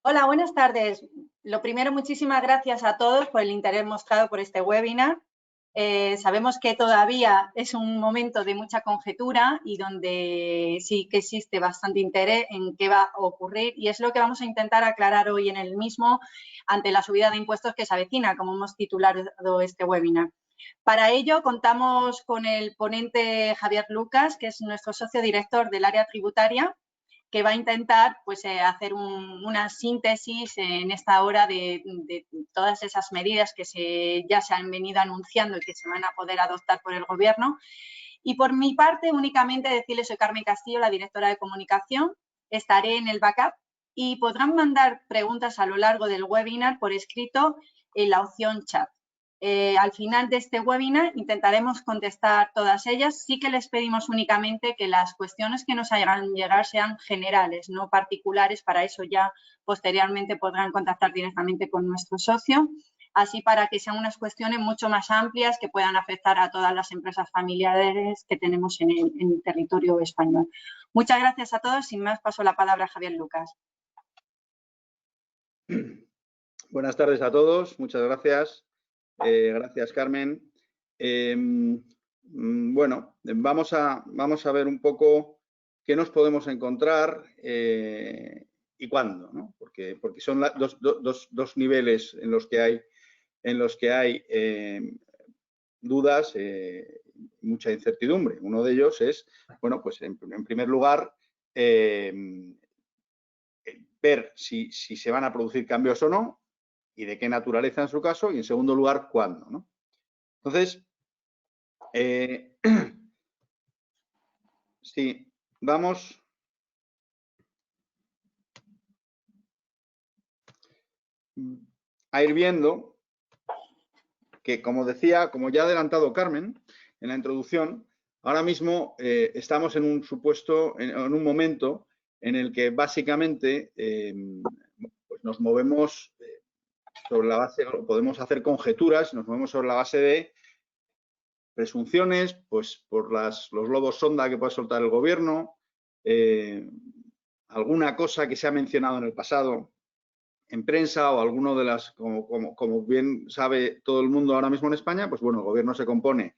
Hola, buenas tardes. Lo primero, muchísimas gracias a todos por el interés mostrado por este webinar. Sabemos que todavía es un momento de mucha conjetura y donde sí que existe bastante interés en qué va a ocurrir, y es lo que vamos a intentar aclarar hoy en el mismo ante la subida de impuestos que se avecina, como hemos titulado este webinar. Para ello contamos con el ponente Javier Lucas, que es nuestro socio director del área tributaria, que va a intentar pues, hacer una síntesis en esta hora de todas esas medidas que ya se han venido anunciando y que se van a poder adoptar por el Gobierno. Y por mi parte, únicamente decirles, soy Carmen Castillo, la directora de comunicación, estaré en el backup y podrán mandar preguntas a lo largo del webinar por escrito en la opción chat. Al final de este webinar intentaremos contestar todas ellas. Sí que les pedimos únicamente que las cuestiones que nos hagan llegar sean generales, no particulares. Para eso ya posteriormente podrán contactar directamente con nuestro socio, así para que sean unas cuestiones mucho más amplias que puedan afectar a todas las empresas familiares que tenemos en el territorio español. Muchas gracias a todos. Sin más, paso la palabra a Javier Lucas. Buenas tardes a todos. Muchas gracias. Gracias, Carmen. Bueno, vamos a ver un poco qué nos podemos encontrar y cuándo, ¿no? Porque son dos niveles en los que hay dudas, mucha incertidumbre. Uno de ellos es, bueno, pues en primer lugar, ver si se van a producir cambios o no, y de qué naturaleza en su caso, y en segundo lugar, cuándo, ¿no? Entonces, sí, vamos a ir viendo que, como decía, como ya ha adelantado Carmen en la introducción, ahora mismo estamos en un supuesto, en un momento en el que básicamente pues nos movemos sobre la base, podemos hacer conjeturas, nos movemos sobre la base de presunciones, pues por los globos sonda que puede soltar el gobierno, alguna cosa que se ha mencionado en el pasado en prensa o alguno de las, como bien sabe todo el mundo ahora mismo en España, pues bueno, el gobierno se compone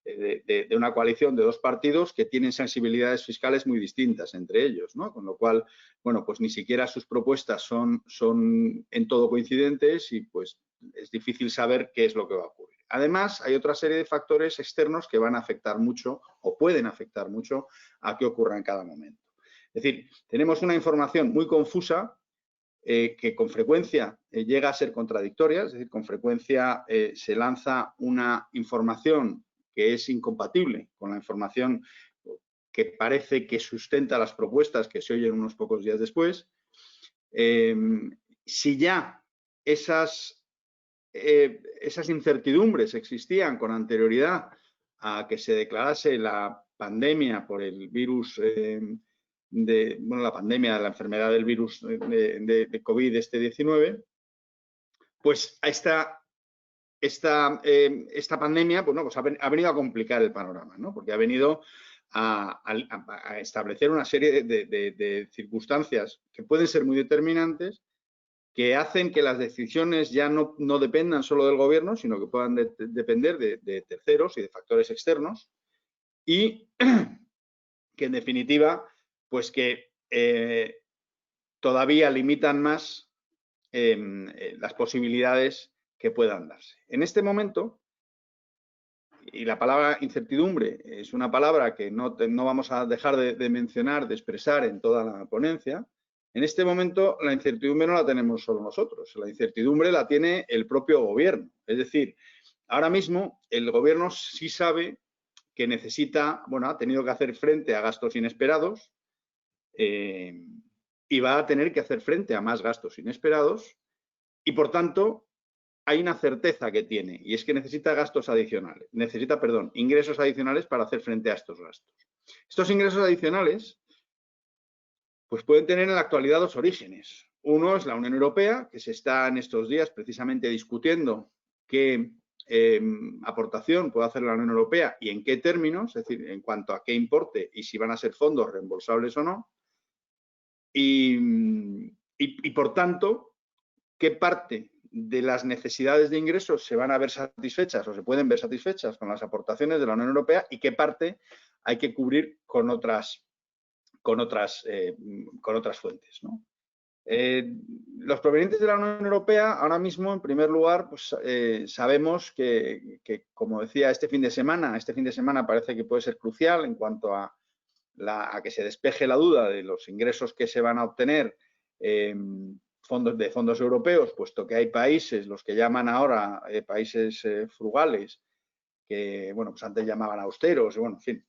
de una coalición de dos partidos que tienen sensibilidades fiscales muy distintas entre ellos, ¿no? Con lo cual, bueno, pues ni siquiera sus propuestas son en todo coincidentes y pues es difícil saber qué es lo que va a ocurrir. Además, hay otra serie de factores externos que van a afectar mucho o pueden afectar mucho a qué ocurra en cada momento. Es decir, tenemos una información muy confusa que con frecuencia llega a ser contradictoria, es decir, con frecuencia se lanza una información que es incompatible con la información que parece que sustenta las propuestas que se oyen unos pocos días después. Si ya esas incertidumbres existían con anterioridad a que se declarase la pandemia por el virus la pandemia, la enfermedad del virus de COVID-19, pues esta pandemia pues ha venido a complicar el panorama, ¿no? Porque ha venido a establecer una serie de circunstancias que pueden ser muy determinantes, que hacen que las decisiones ya no dependan solo del gobierno, sino que puedan depender de terceros y de factores externos, y que en definitiva, pues que todavía limitan más las posibilidades que puedan darse. En este momento, y la palabra incertidumbre es una palabra que no vamos a dejar de mencionar, de expresar en toda la ponencia, en este momento la incertidumbre no la tenemos solo nosotros, la incertidumbre la tiene el propio gobierno. Es decir, ahora mismo el gobierno sí sabe que necesita, bueno, ha tenido que hacer frente a gastos inesperados y va a tener que hacer frente a más gastos inesperados y, por tanto, hay una certeza que tiene y es que necesita ingresos adicionales para hacer frente a estos gastos. Estos ingresos adicionales pues pueden tener en la actualidad dos orígenes. Uno es la Unión Europea, que se está en estos días precisamente discutiendo qué aportación puede hacer la Unión Europea y en qué términos, es decir, en cuanto a qué importe y si van a ser fondos reembolsables o no. Y y por tanto, ¿qué parte de las necesidades de ingresos se van a ver satisfechas o se pueden ver satisfechas con las aportaciones de la Unión Europea y qué parte hay que cubrir con otras fuentes, ¿no? Los provenientes de la Unión Europea, ahora mismo, en primer lugar, pues, sabemos que, como decía, este fin de semana parece que puede ser crucial en cuanto a que se despeje la duda de los ingresos que se van a obtener fondos europeos, puesto que hay países, los que llaman ahora países frugales, que, bueno, pues antes llamaban austeros, bueno, en fin,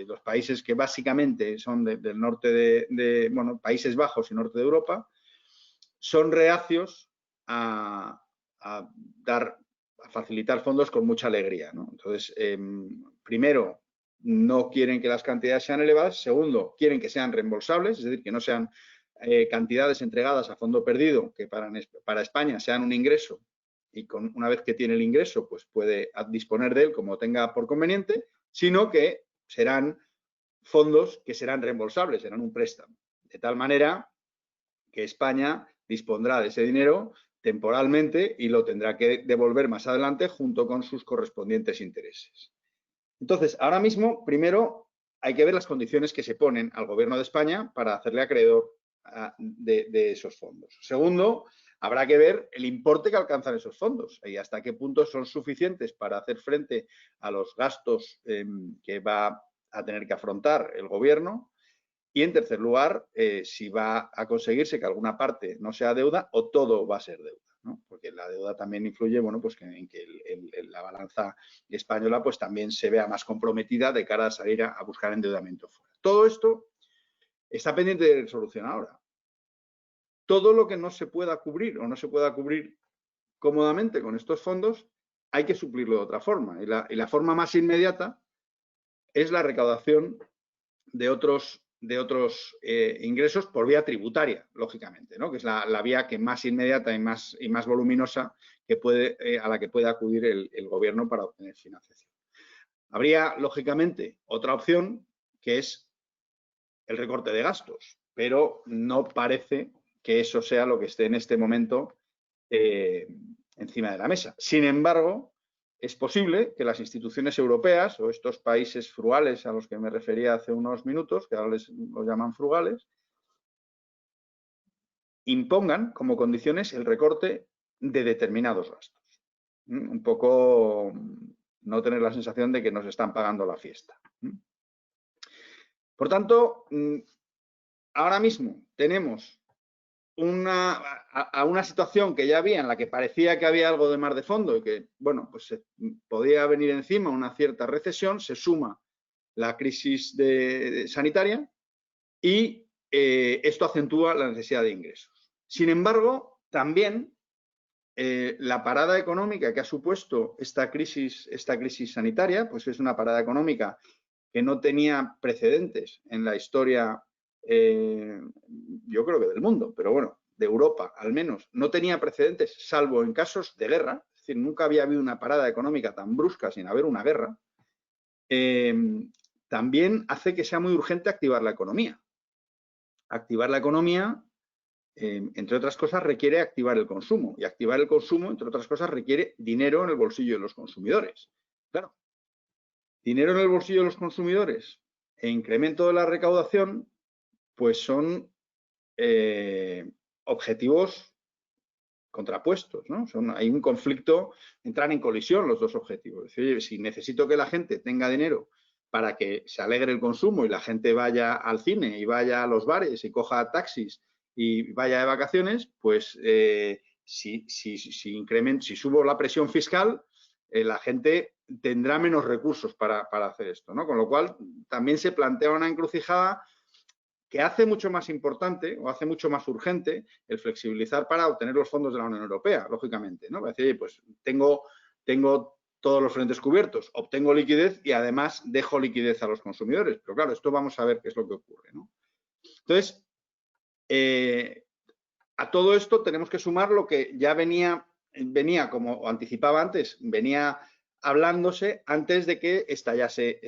los países que básicamente son del norte bueno, Países Bajos y norte de Europa, son reacios a facilitar fondos con mucha alegría, ¿no? Entonces, primero, no quieren que las cantidades sean elevadas. Segundo, quieren que sean reembolsables, es decir, que no sean cantidades entregadas a fondo perdido, que para España sean un ingreso y una vez que tiene el ingreso, pues puede disponer de él como tenga por conveniente, sino que serán fondos que serán reembolsables, serán un préstamo. De tal manera que España dispondrá de ese dinero temporalmente y lo tendrá que devolver más adelante junto con sus correspondientes intereses. Entonces, ahora mismo, primero, hay que ver las condiciones que se ponen al Gobierno de España para hacerle acreedor de esos fondos. Segundo, habrá que ver el importe que alcanzan esos fondos y hasta qué punto son suficientes para hacer frente a los gastos que va a tener que afrontar el Gobierno. Y, en tercer lugar, si va a conseguirse que alguna parte no sea deuda o todo va a ser deuda, ¿no? Porque la deuda también influye, bueno, pues en que la balanza española pues también se vea más comprometida de cara a salir a buscar endeudamiento fuera. Todo esto está pendiente de solución ahora. Todo lo que no se pueda cubrir o no se pueda cubrir cómodamente con estos fondos hay que suplirlo de otra forma. Y la forma más inmediata es la recaudación de otros ingresos por vía tributaria, lógicamente, ¿no? Que es la vía que más inmediata y más voluminosa a la que puede acudir el Gobierno para obtener financiación. Habría, lógicamente, otra opción, que es el recorte de gastos, pero no parece que eso sea lo que esté en este momento encima de la mesa. Sin embargo, es posible que las instituciones europeas o estos países frugales a los que me refería hace unos minutos, que ahora los llaman frugales, impongan como condiciones el recorte de determinados gastos. Un poco no tener la sensación de que nos están pagando la fiesta. Por tanto, ahora mismo tenemos una situación que ya había en la que parecía que había algo de mar de fondo y que, bueno, pues podía venir encima una cierta recesión, se suma la crisis sanitaria y esto acentúa la necesidad de ingresos. Sin embargo, también la parada económica que ha supuesto esta crisis sanitaria, pues es una parada económica que no tenía precedentes en la historia, yo creo que del mundo, pero bueno, de Europa al menos, no tenía precedentes, salvo en casos de guerra, es decir, nunca había habido una parada económica tan brusca sin haber una guerra, también hace que sea muy urgente activar la economía. Activar la economía, entre otras cosas, requiere activar el consumo, y activar el consumo, entre otras cosas, requiere dinero en el bolsillo de los consumidores. Claro, dinero en el bolsillo de los consumidores e incremento de la recaudación, pues son objetivos contrapuestos, ¿no? Hay un conflicto, entran en colisión los dos objetivos. Es decir, si necesito que la gente tenga dinero para que se alegre el consumo y la gente vaya al cine y vaya a los bares y coja taxis y vaya de vacaciones, pues si subo la presión fiscal, la gente tendrá menos recursos para hacer esto, ¿no? Con lo cual, también se plantea una encrucijada que hace mucho más importante o hace mucho más urgente el flexibilizar para obtener los fondos de la Unión Europea, lógicamente, ¿no? Es decir, pues tengo todos los frentes cubiertos, obtengo liquidez y además dejo liquidez a los consumidores. Pero claro, esto vamos a ver qué es lo que ocurre, ¿no? Entonces, a todo esto tenemos que sumar lo que ya venía, como anticipaba antes, venía hablándose antes de que estallase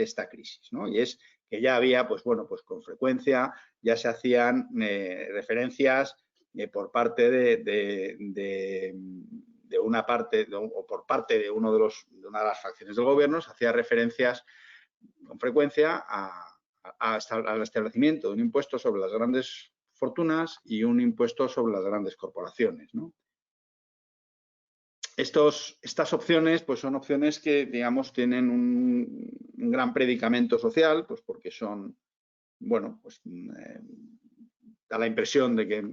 esta crisis, ¿no? Y es que ya había, pues bueno, pues con frecuencia ya se hacían referencias por parte de una parte o por parte de una de las facciones del gobierno, se hacía referencias con frecuencia al establecimiento de un impuesto sobre las grandes fortunas y un impuesto sobre las grandes corporaciones, ¿no? Estas opciones pues son opciones que, digamos, tienen un gran predicamento social, pues porque son, bueno, pues da la impresión de que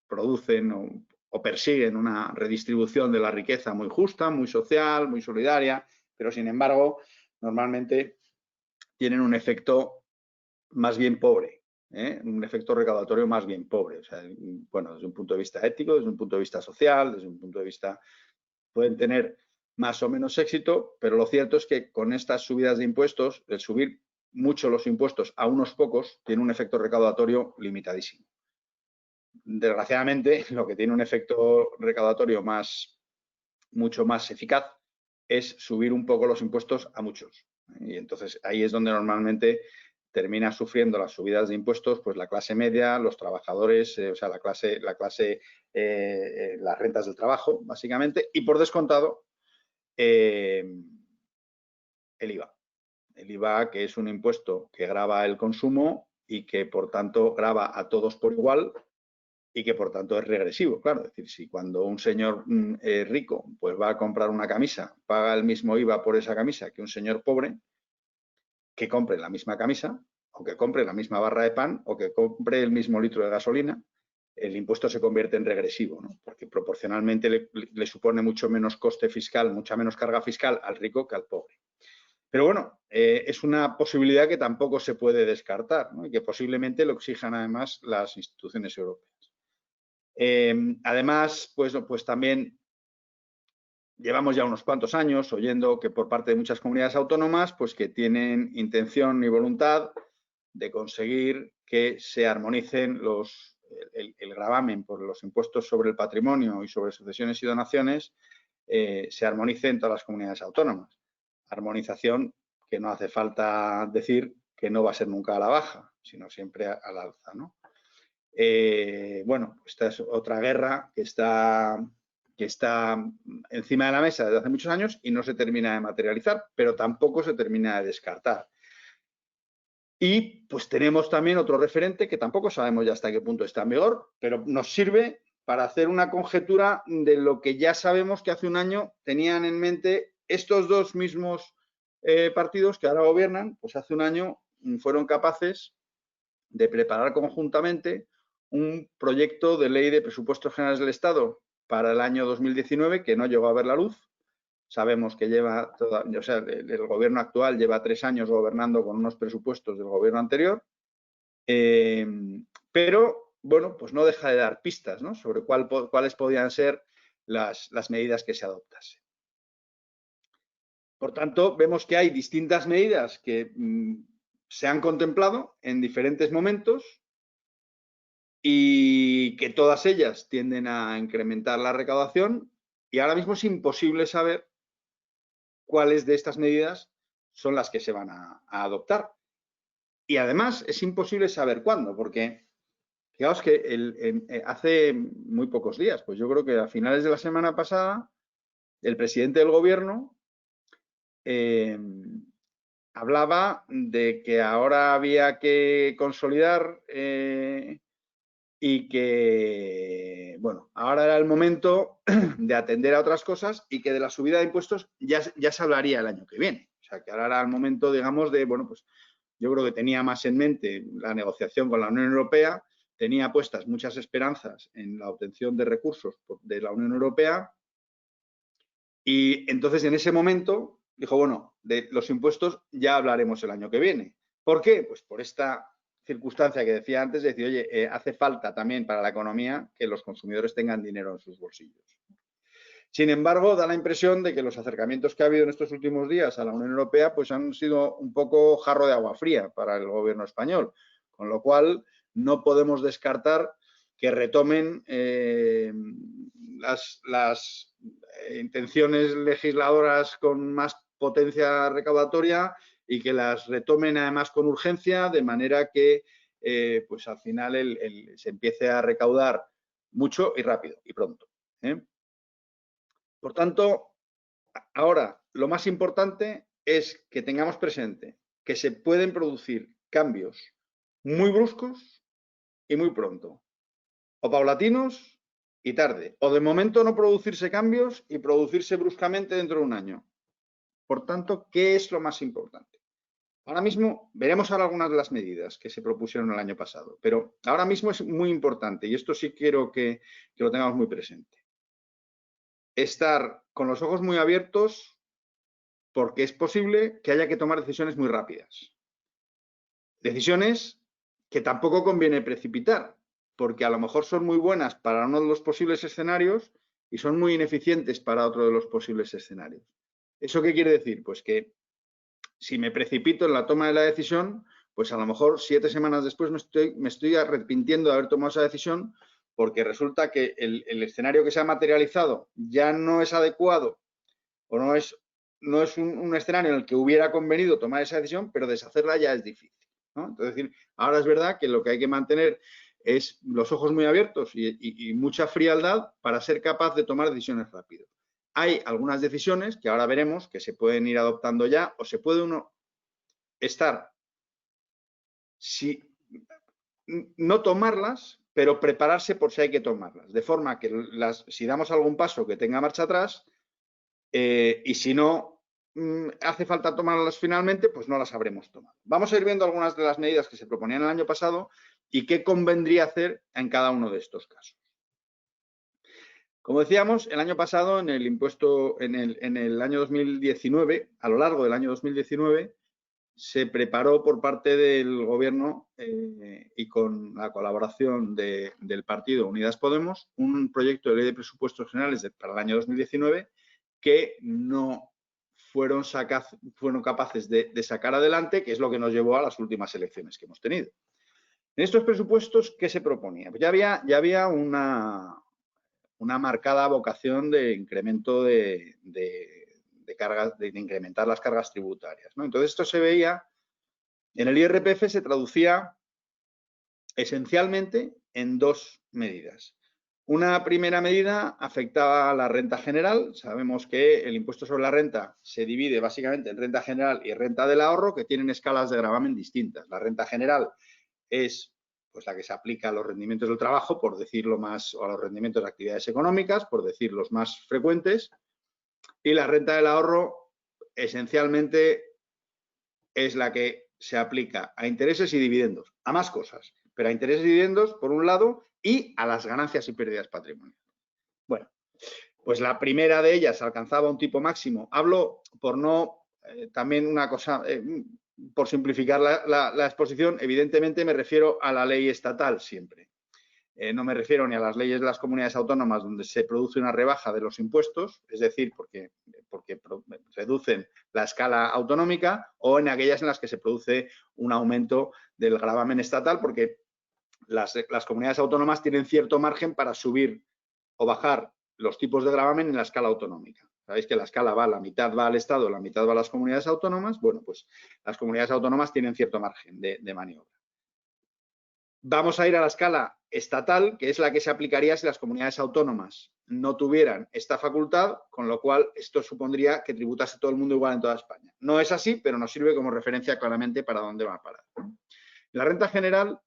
producen o persiguen una redistribución de la riqueza muy justa, muy social, muy solidaria, pero sin embargo, normalmente tienen un efecto más bien pobre, un efecto recaudatorio más bien pobre. O sea, bueno, desde un punto de vista ético, desde un punto de vista social, desde un punto de vista... pueden tener más o menos éxito, pero lo cierto es que con estas subidas de impuestos, el subir mucho los impuestos a unos pocos tiene un efecto recaudatorio limitadísimo. Desgraciadamente, lo que tiene un efecto recaudatorio mucho más eficaz es subir un poco los impuestos a muchos. Y entonces ahí es donde normalmente termina sufriendo las subidas de impuestos, pues la clase media, los trabajadores, o sea, las rentas del trabajo, básicamente, y por descontado el IVA. El IVA, que es un impuesto que grava el consumo y que, por tanto, grava a todos por igual y que, por tanto, es regresivo. Claro, es decir, si cuando un señor rico pues va a comprar una camisa, paga el mismo IVA por esa camisa que un señor pobre, que compre la misma camisa, o que compre la misma barra de pan, o que compre el mismo litro de gasolina, el impuesto se convierte en regresivo, ¿no? Porque proporcionalmente le supone mucho menos coste fiscal, mucha menos carga fiscal al rico que al pobre. Pero bueno, es una posibilidad que tampoco se puede descartar, ¿no? Y que posiblemente lo exijan además las instituciones europeas. Además, pues también llevamos ya unos cuantos años oyendo que por parte de muchas comunidades autónomas, pues que tienen intención y voluntad de conseguir que se armonicen el gravamen por los impuestos sobre el patrimonio y sobre sucesiones y donaciones, se armonice en todas las comunidades autónomas. Armonización que no hace falta decir que no va a ser nunca a la baja, sino siempre al alza, ¿no? Bueno, esta es otra guerra que está encima de la mesa desde hace muchos años y no se termina de materializar, pero tampoco se termina de descartar. Y pues tenemos también otro referente que tampoco sabemos ya hasta qué punto está en vigor, pero nos sirve para hacer una conjetura de lo que ya sabemos que hace un año tenían en mente estos dos mismos partidos que ahora gobiernan, pues hace un año fueron capaces de preparar conjuntamente un proyecto de ley de presupuestos generales del Estado para el año 2019 que no llegó a ver la luz. Sabemos que el gobierno actual lleva 3 años gobernando con unos presupuestos del gobierno anterior, pero bueno, pues no deja de dar pistas, ¿no?, sobre cuáles podían ser las medidas que se adoptasen. Por tanto, vemos que hay distintas medidas que se han contemplado en diferentes momentos y que todas ellas tienden a incrementar la recaudación, y ahora mismo es imposible saber cuáles de estas medidas son las que se van a adoptar. Y además es imposible saber cuándo, porque fijaos que hace muy pocos días, pues yo creo que a finales de la semana pasada, el presidente del gobierno hablaba de que ahora había que consolidar y que, bueno, ahora era el momento de atender a otras cosas y que de la subida de impuestos ya se hablaría el año que viene. O sea, que ahora era el momento, digamos, de, bueno, pues yo creo que tenía más en mente la negociación con la Unión Europea, tenía puestas muchas esperanzas en la obtención de recursos de la Unión Europea y entonces en ese momento dijo, bueno, de los impuestos ya hablaremos el año que viene. ¿Por qué? Pues por esta circunstancia que decía antes, de decir, oye, hace falta también para la economía que los consumidores tengan dinero en sus bolsillos. Sin embargo, da la impresión de que los acercamientos que ha habido en estos últimos días a la Unión Europea pues han sido un poco jarro de agua fría para el gobierno español, con lo cual no podemos descartar que retomen las intenciones legisladoras con más potencia recaudatoria y que las retomen además con urgencia, de manera que pues al final se empiece a recaudar mucho y rápido y pronto. Por tanto, ahora lo más importante es que tengamos presente que se pueden producir cambios muy bruscos y muy pronto, o paulatinos y tarde, o de momento no producirse cambios y producirse bruscamente dentro de un año. Por tanto, ¿qué es lo más importante? Ahora mismo veremos ahora algunas de las medidas que se propusieron el año pasado, pero ahora mismo es muy importante, y esto sí quiero que lo tengamos muy presente. Estar con los ojos muy abiertos, porque es posible que haya que tomar decisiones muy rápidas. Decisiones que tampoco conviene precipitar, porque a lo mejor son muy buenas para uno de los posibles escenarios y son muy ineficientes para otro de los posibles escenarios. ¿Eso qué quiere decir? Pues que si me precipito en la toma de la decisión, pues a lo mejor 7 semanas después me estoy arrepintiendo de haber tomado esa decisión, porque resulta que el escenario que se ha materializado ya no es adecuado o no es un escenario en el que hubiera convenido tomar esa decisión, pero deshacerla ya es difícil, ¿no? Entonces, ahora es verdad que lo que hay que mantener es los ojos muy abiertos y mucha frialdad para ser capaz de tomar decisiones rápido. Hay algunas decisiones que ahora veremos que se pueden ir adoptando ya, o se puede uno estar, no tomarlas, pero prepararse por si hay que tomarlas, de forma que si damos algún paso que tenga marcha atrás, y si no hace falta tomarlas finalmente, pues no las habremos tomado. Vamos a ir viendo algunas de las medidas que se proponían el año pasado y qué convendría hacer en cada uno de estos casos. Como decíamos, el año pasado, en el impuesto, en el año 2019, a lo largo del año 2019, se preparó por parte del Gobierno y con la colaboración del partido Unidas Podemos un proyecto de ley de presupuestos generales para el año 2019 que no fueron capaces de sacar adelante, que es lo que nos llevó a las últimas elecciones que hemos tenido. En estos presupuestos, ¿qué se proponía? Pues ya había una marcada vocación de incremento de cargas, de incrementar las cargas tributarias, ¿no? Entonces, esto se veía, en el IRPF se traducía esencialmente en 2 medidas. Una primera medida afectaba a la renta general. Sabemos que el impuesto sobre la renta se divide básicamente en renta general y renta del ahorro, que tienen escalas de gravamen distintas. La renta general es pues la que se aplica a los rendimientos del trabajo, por decirlo más, o a los rendimientos de actividades económicas, por decir los más frecuentes. Y la renta del ahorro esencialmente es la que se aplica a intereses y dividendos, a más cosas, pero a intereses y dividendos por un lado y a las ganancias y pérdidas patrimoniales. Bueno, pues la primera de ellas alcanzaba un tipo máximo. Hablo por no, también una cosa, por simplificar la exposición, evidentemente me refiero a la ley estatal siempre. No me refiero ni a las leyes de las comunidades autónomas donde se produce una rebaja de los impuestos, es decir, porque reducen la escala autonómica, o en aquellas en las que se produce un aumento del gravamen estatal, porque las comunidades autónomas tienen cierto margen para subir o bajar los tipos de gravamen en la escala autonómica. Sabéis que la escala la mitad va al Estado, la mitad va a las comunidades autónomas. Bueno, pues las comunidades autónomas tienen cierto margen de maniobra. Vamos a ir a la escala estatal, que es la que se aplicaría si las comunidades autónomas no tuvieran esta facultad, con lo cual esto supondría que tributase todo el mundo igual en toda España. No es así, pero nos sirve como referencia claramente para dónde va a parar. En la renta general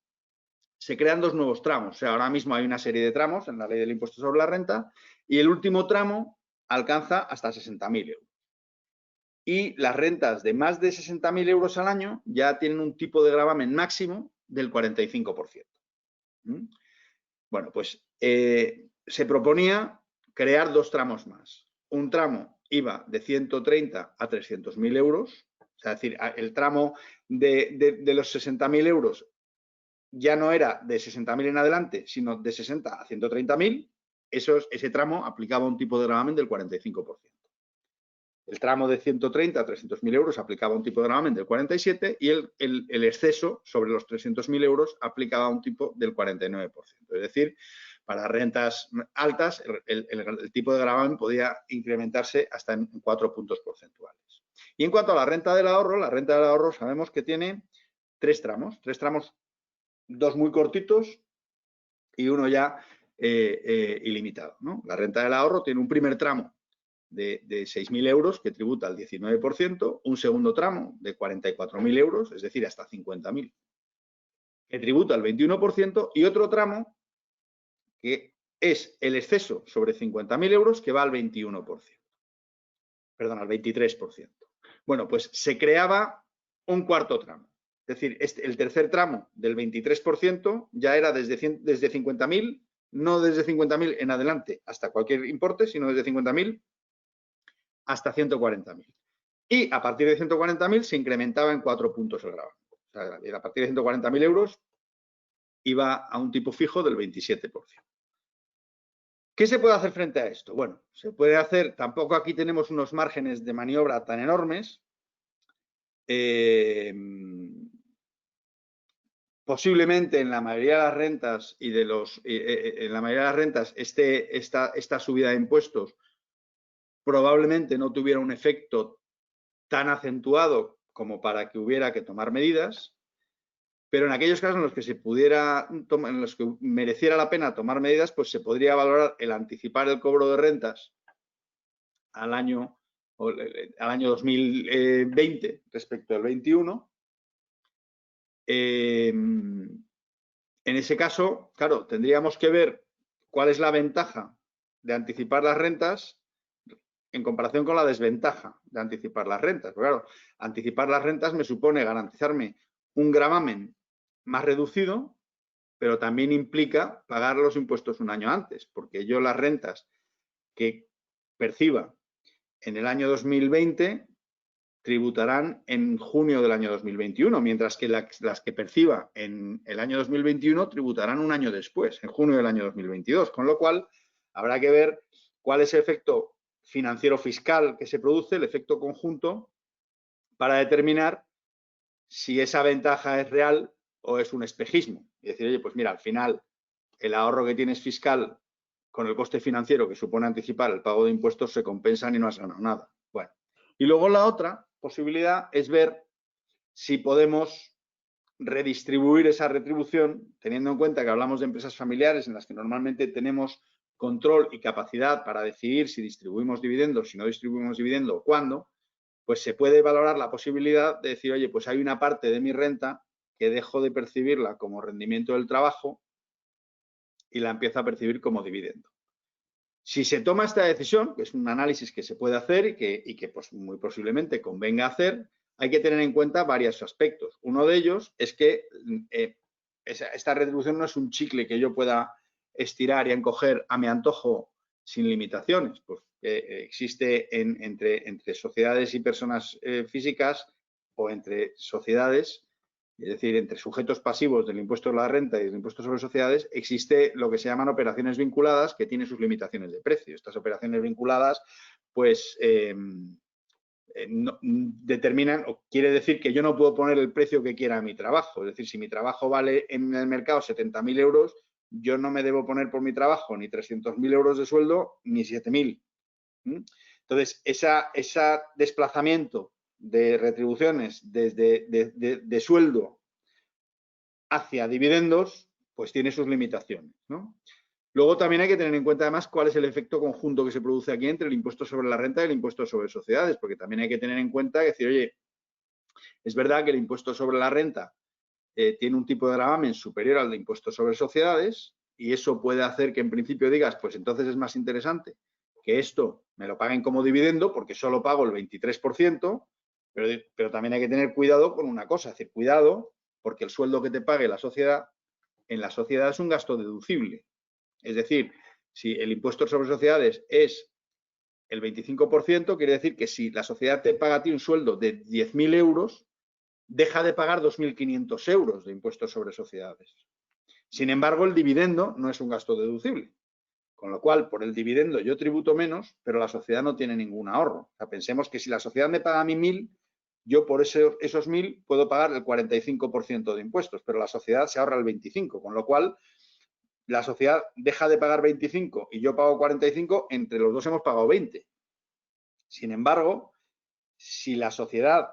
se crean 2 nuevos tramos. O sea, ahora mismo hay una serie de tramos en la ley del impuesto sobre la renta y el último tramo alcanza hasta 60.000 euros. Y las rentas de más de 60.000 euros al año ya tienen un tipo de gravamen máximo del 45%. Bueno, pues se proponía crear 2 tramos más. Un tramo iba de 130 a 300.000 euros, o sea, es decir, el tramo de los 60.000 euros ya no era de 60.000 en adelante, sino de 60 a 130.000. Ese tramo aplicaba un tipo de gravamen del 45%. El tramo de 130 a 300.000 euros aplicaba un tipo de gravamen del 47% y el exceso sobre los 300.000 euros aplicaba un tipo del 49%. Es decir, para rentas altas el tipo de gravamen podía incrementarse hasta en 4 puntos porcentuales. Y en cuanto a la renta del ahorro sabemos que tiene 3 tramos, 2 muy cortitos y uno ya ilimitado, ¿no? La renta del ahorro tiene un primer tramo de 6.000 euros que tributa al 19%, un segundo tramo de 44.000 euros, es decir, hasta 50.000, que tributa al 21%, y otro tramo que es el exceso sobre 50.000 euros que va al 21%. Perdón, al 23%. Bueno, pues se creaba un cuarto tramo. Es decir, el tercer tramo del 23% ya era desde 50.000, no desde 50.000 en adelante hasta cualquier importe, sino desde 50.000 hasta 140.000. Y a partir de 140.000 se incrementaba en 4 puntos el gravamen. O sea, a partir de 140.000 euros iba a un tipo fijo del 27%. ¿Qué se puede hacer frente a esto? Bueno, se puede hacer, tampoco aquí tenemos unos márgenes de maniobra tan enormes. Posiblemente en la mayoría de las rentas y en la mayoría de las rentas esta subida de impuestos probablemente no tuviera un efecto tan acentuado como para que hubiera que tomar medidas. Pero en aquellos casos en los que en los que mereciera la pena tomar medidas, pues se podría valorar el anticipar el cobro de rentas al año 2020 respecto al 21. En ese caso, claro, tendríamos que ver cuál es la ventaja de anticipar las rentas en comparación con la desventaja de anticipar las rentas. Porque, claro, anticipar las rentas me supone garantizarme un gravamen más reducido, pero también implica pagar los impuestos un año antes, porque yo las rentas que perciba en el año 2020 tributarán en junio del año 2021, mientras que las que perciba en el año 2021 tributarán un año después, en junio del año 2022, con lo cual habrá que ver cuál es el efecto financiero fiscal que se produce, el efecto conjunto, para determinar si esa ventaja es real o es un espejismo. Y decir, oye, pues mira, al final el ahorro que tienes fiscal con el coste financiero que supone anticipar el pago de impuestos se compensan y no has ganado nada. Bueno, y luego la otra posibilidad es ver si podemos redistribuir esa retribución, teniendo en cuenta que hablamos de empresas familiares en las que normalmente tenemos control y capacidad para decidir si distribuimos dividendos, si no distribuimos dividendos o cuándo, pues se puede valorar la posibilidad de decir, oye, pues hay una parte de mi renta que dejo de percibirla como rendimiento del trabajo y la empiezo a percibir como dividendo. Si se toma esta decisión, que es un análisis que se puede hacer y que pues, muy posiblemente convenga hacer, hay que tener en cuenta varios aspectos. Uno de ellos es que esta retribución no es un chicle que yo pueda estirar y encoger a mi antojo sin limitaciones. Pues existe entre sociedades y personas físicas o entre sociedades, es decir, entre sujetos pasivos del impuesto de la renta y del impuesto sobre sociedades, existe lo que se llaman operaciones vinculadas que tienen sus limitaciones de precio. Estas operaciones vinculadas, pues, determinan o quiere decir que yo no puedo poner el precio que quiera a mi trabajo. Es decir, si mi trabajo vale en el mercado 70.000 euros, yo no me debo poner por mi trabajo ni 300.000 euros de sueldo ni 7.000. Entonces, ese desplazamiento de retribuciones desde de sueldo hacia dividendos, pues tiene sus limitaciones, ¿no? Luego también hay que tener en cuenta además cuál es el efecto conjunto que se produce aquí entre el impuesto sobre la renta y el impuesto sobre sociedades, porque también hay que tener en cuenta y decir, oye, es verdad que el impuesto sobre la renta tiene un tipo de gravamen superior al de impuesto sobre sociedades y eso puede hacer que en principio digas, pues entonces es más interesante que esto me lo paguen como dividendo porque solo pago el 23%, pero también hay que tener cuidado con una cosa, es decir, cuidado porque el sueldo que te pague la sociedad, en la sociedad es un gasto deducible. Es decir, si el impuesto sobre sociedades es el 25%, quiere decir que si la sociedad te paga a ti un sueldo de 10.000 euros, deja de pagar 2.500 euros de impuestos sobre sociedades. Sin embargo, el dividendo no es un gasto deducible. Con lo cual, por el dividendo yo tributo menos, pero la sociedad no tiene ningún ahorro. O sea, pensemos que si la sociedad me paga a mí 1.000, yo por esos 1.000 puedo pagar el 45% de impuestos, pero la sociedad se ahorra el 25%, con lo cual la sociedad deja de pagar 25 y yo pago 45, entre los dos hemos pagado 20. Sin embargo, si la sociedad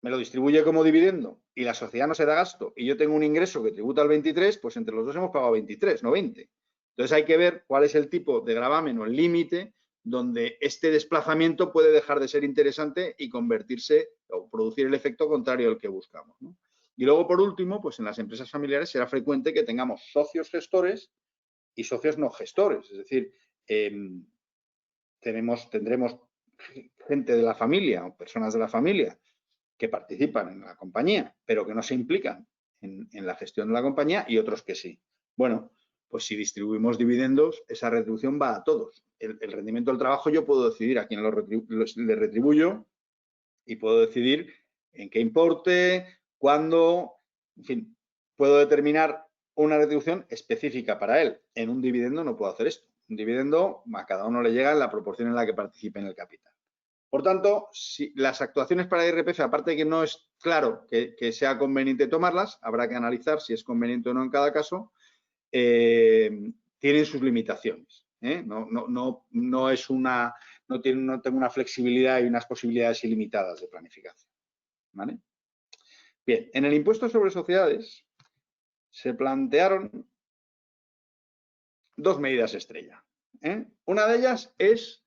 me lo distribuye como dividendo y la sociedad no se da gasto y yo tengo un ingreso que tributa al 23, pues entre los dos hemos pagado 23, no 20. Entonces hay que ver cuál es el tipo de gravamen o el límite donde este desplazamiento puede dejar de ser interesante y convertirse o producir el efecto contrario al que buscamos, ¿no? Y luego, por último, pues en las empresas familiares será frecuente que tengamos socios gestores y socios no gestores. Es decir, tendremos gente de la familia o personas de la familia que participan en la compañía, pero que no se implican en la gestión de la compañía, y otros que sí. Bueno, pues si distribuimos dividendos, esa retribución va a todos. El rendimiento del trabajo yo puedo decidir a quién le retribuyo y puedo decidir en qué importe, cuándo, en fin, puedo determinar una retribución específica para él. En un dividendo no puedo hacer esto. Un dividendo a cada uno le llega en la proporción en la que participe en el capital. Por tanto, si las actuaciones para IRPF, aparte de que no es claro que sea conveniente tomarlas, habrá que analizar si es conveniente o no en cada caso, tienen sus limitaciones. No tengo una flexibilidad y unas posibilidades ilimitadas de planificación, ¿vale? Bien, en el impuesto sobre sociedades se plantearon dos medidas estrella. Una de ellas es,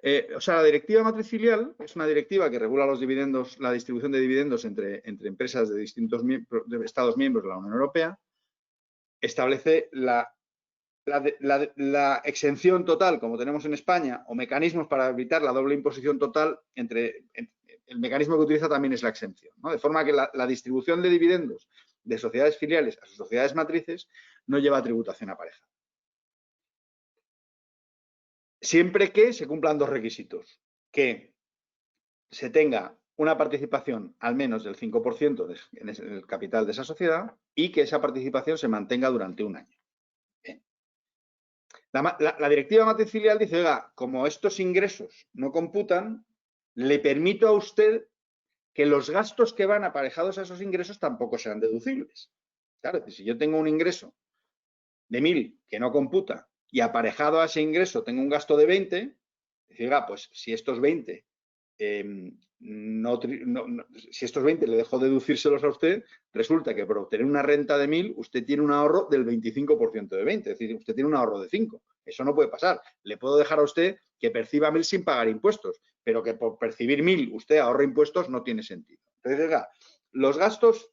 la directiva matriz filial es una directiva que regula los dividendos, la distribución de dividendos entre empresas de distintos Estados miembros de la Unión Europea. Establece la exención total, como tenemos en España, o mecanismos para evitar la doble imposición total. El mecanismo que utiliza también es la exención, ¿no? De forma que la distribución de dividendos de sociedades filiales a sus sociedades matrices no lleva tributación aparejada. Siempre que se cumplan dos requisitos: que se tenga una participación al menos del 5% en el capital de esa sociedad y que esa participación se mantenga durante un año. Bien. La directiva matriz filial dice, oiga, como estos ingresos no computan, le permito a usted que los gastos que van aparejados a esos ingresos tampoco sean deducibles. Claro, si yo tengo un ingreso de 1.000 que no computa y aparejado a ese ingreso tengo un gasto de 20, decir, oiga, pues si estos 20 si estos 20 le dejo deducírselos a usted, resulta que por obtener una renta de 1.000 usted tiene un ahorro del 25% de 20, es decir, usted tiene un ahorro de 5. Eso no puede pasar. Le puedo dejar a usted que perciba 1.000 sin pagar impuestos, pero que por percibir 1.000 usted ahorre impuestos no tiene sentido. Entonces, oiga, los gastos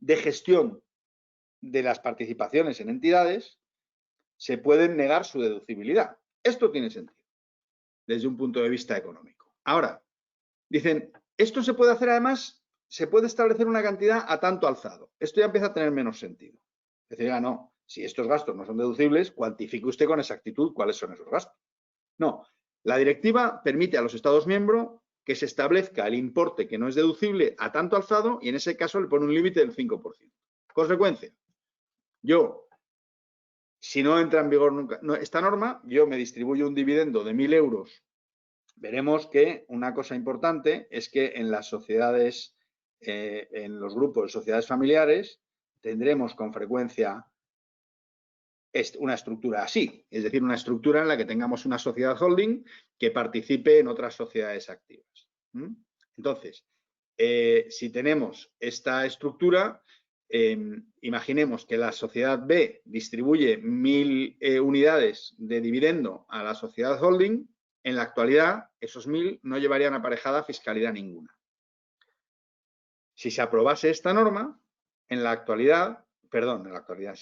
de gestión de las participaciones en entidades se pueden negar su deducibilidad. Esto tiene sentido desde un punto de vista económico. Ahora, dicen, esto se puede hacer además, se puede establecer una cantidad a tanto alzado. Esto ya empieza a tener menos sentido. Es decir, no, si estos gastos no son deducibles, cuantifique usted con exactitud cuáles son esos gastos. No, la directiva permite a los Estados miembros que se establezca el importe que no es deducible a tanto alzado y en ese caso le pone un límite del 5%. Consecuencia, si no entra en vigor nunca esta norma, yo me distribuyo un dividendo de 1.000 euros. Veremos que una cosa importante es que en las sociedades, en los grupos de sociedades familiares, tendremos con frecuencia una estructura así, es decir, una estructura en la que tengamos una sociedad holding que participe en otras sociedades activas. Entonces, si tenemos esta estructura, imaginemos que la sociedad B distribuye 1.000 unidades de dividendo a la sociedad holding. En la actualidad, esos 1.000 no llevarían aparejada fiscalidad ninguna. Si se aprobase esta norma, si se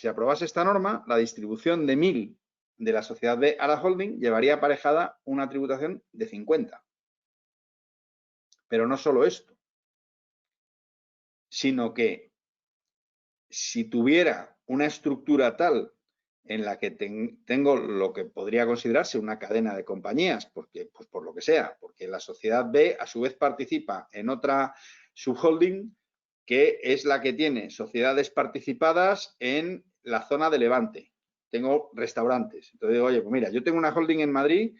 aprobase esta norma, la distribución de 1.000 de la sociedad B a la holding llevaría aparejada una tributación de 50. Pero no solo esto, sino que si tuviera una estructura tal en la que tengo lo que podría considerarse una cadena de compañías, porque, pues por lo que sea, porque la sociedad B a su vez participa en otra subholding que es la que tiene sociedades participadas en la zona de Levante. Tengo restaurantes. Entonces digo, oye, pues mira, yo tengo una holding en Madrid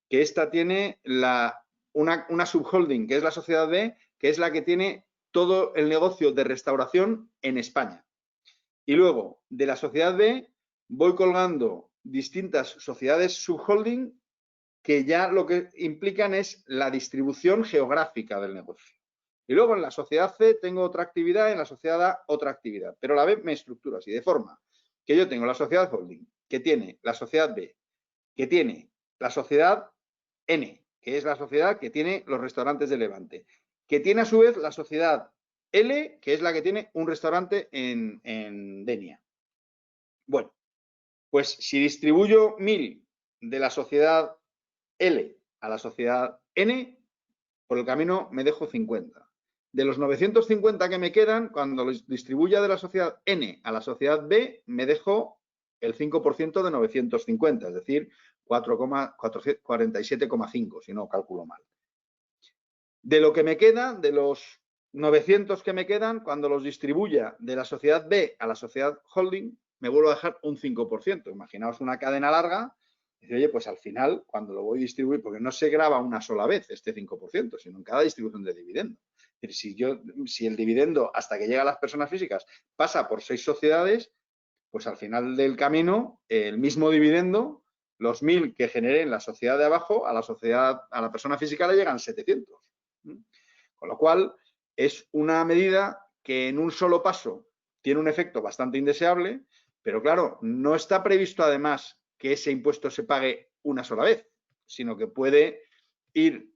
que esta tiene una subholding, que es la sociedad B, que es la que tiene todo el negocio de restauración en España. Y luego, de la sociedad B, voy colgando distintas sociedades subholding que ya lo que implican es la distribución geográfica del negocio. Y luego en la sociedad C tengo otra actividad, en la sociedad A otra actividad. Pero a la vez me estructuro así, de forma que yo tengo la sociedad holding que tiene la sociedad B, que tiene la sociedad N, que es la sociedad que tiene los restaurantes de Levante, que tiene a su vez la sociedad L, que es la que tiene un restaurante en Denia. Bueno, pues si distribuyo 1000 de la sociedad L a la sociedad N, por el camino me dejo 50. De los 950 que me quedan, cuando los distribuya de la sociedad N a la sociedad B, me dejo el 5% de 950, es decir, 47,5, si no calculo mal. De lo que me queda, de los 900 que me quedan, cuando los distribuya de la sociedad B a la sociedad holding, me vuelvo a dejar un 5%. Imaginaos una cadena larga. Dice, oye, pues al final, cuando lo voy a distribuir, porque no se graba una sola vez este 5%, sino en cada distribución de dividendo. Es decir, si el dividendo, hasta que llega a las personas físicas, pasa por 6 sociedades, pues al final del camino, el mismo dividendo, los 1000 que generé en la sociedad de abajo, a la persona física le llegan 700. Con lo cual, es una medida que en un solo paso tiene un efecto bastante indeseable, pero claro, no está previsto además que ese impuesto se pague una sola vez, sino que puede ir,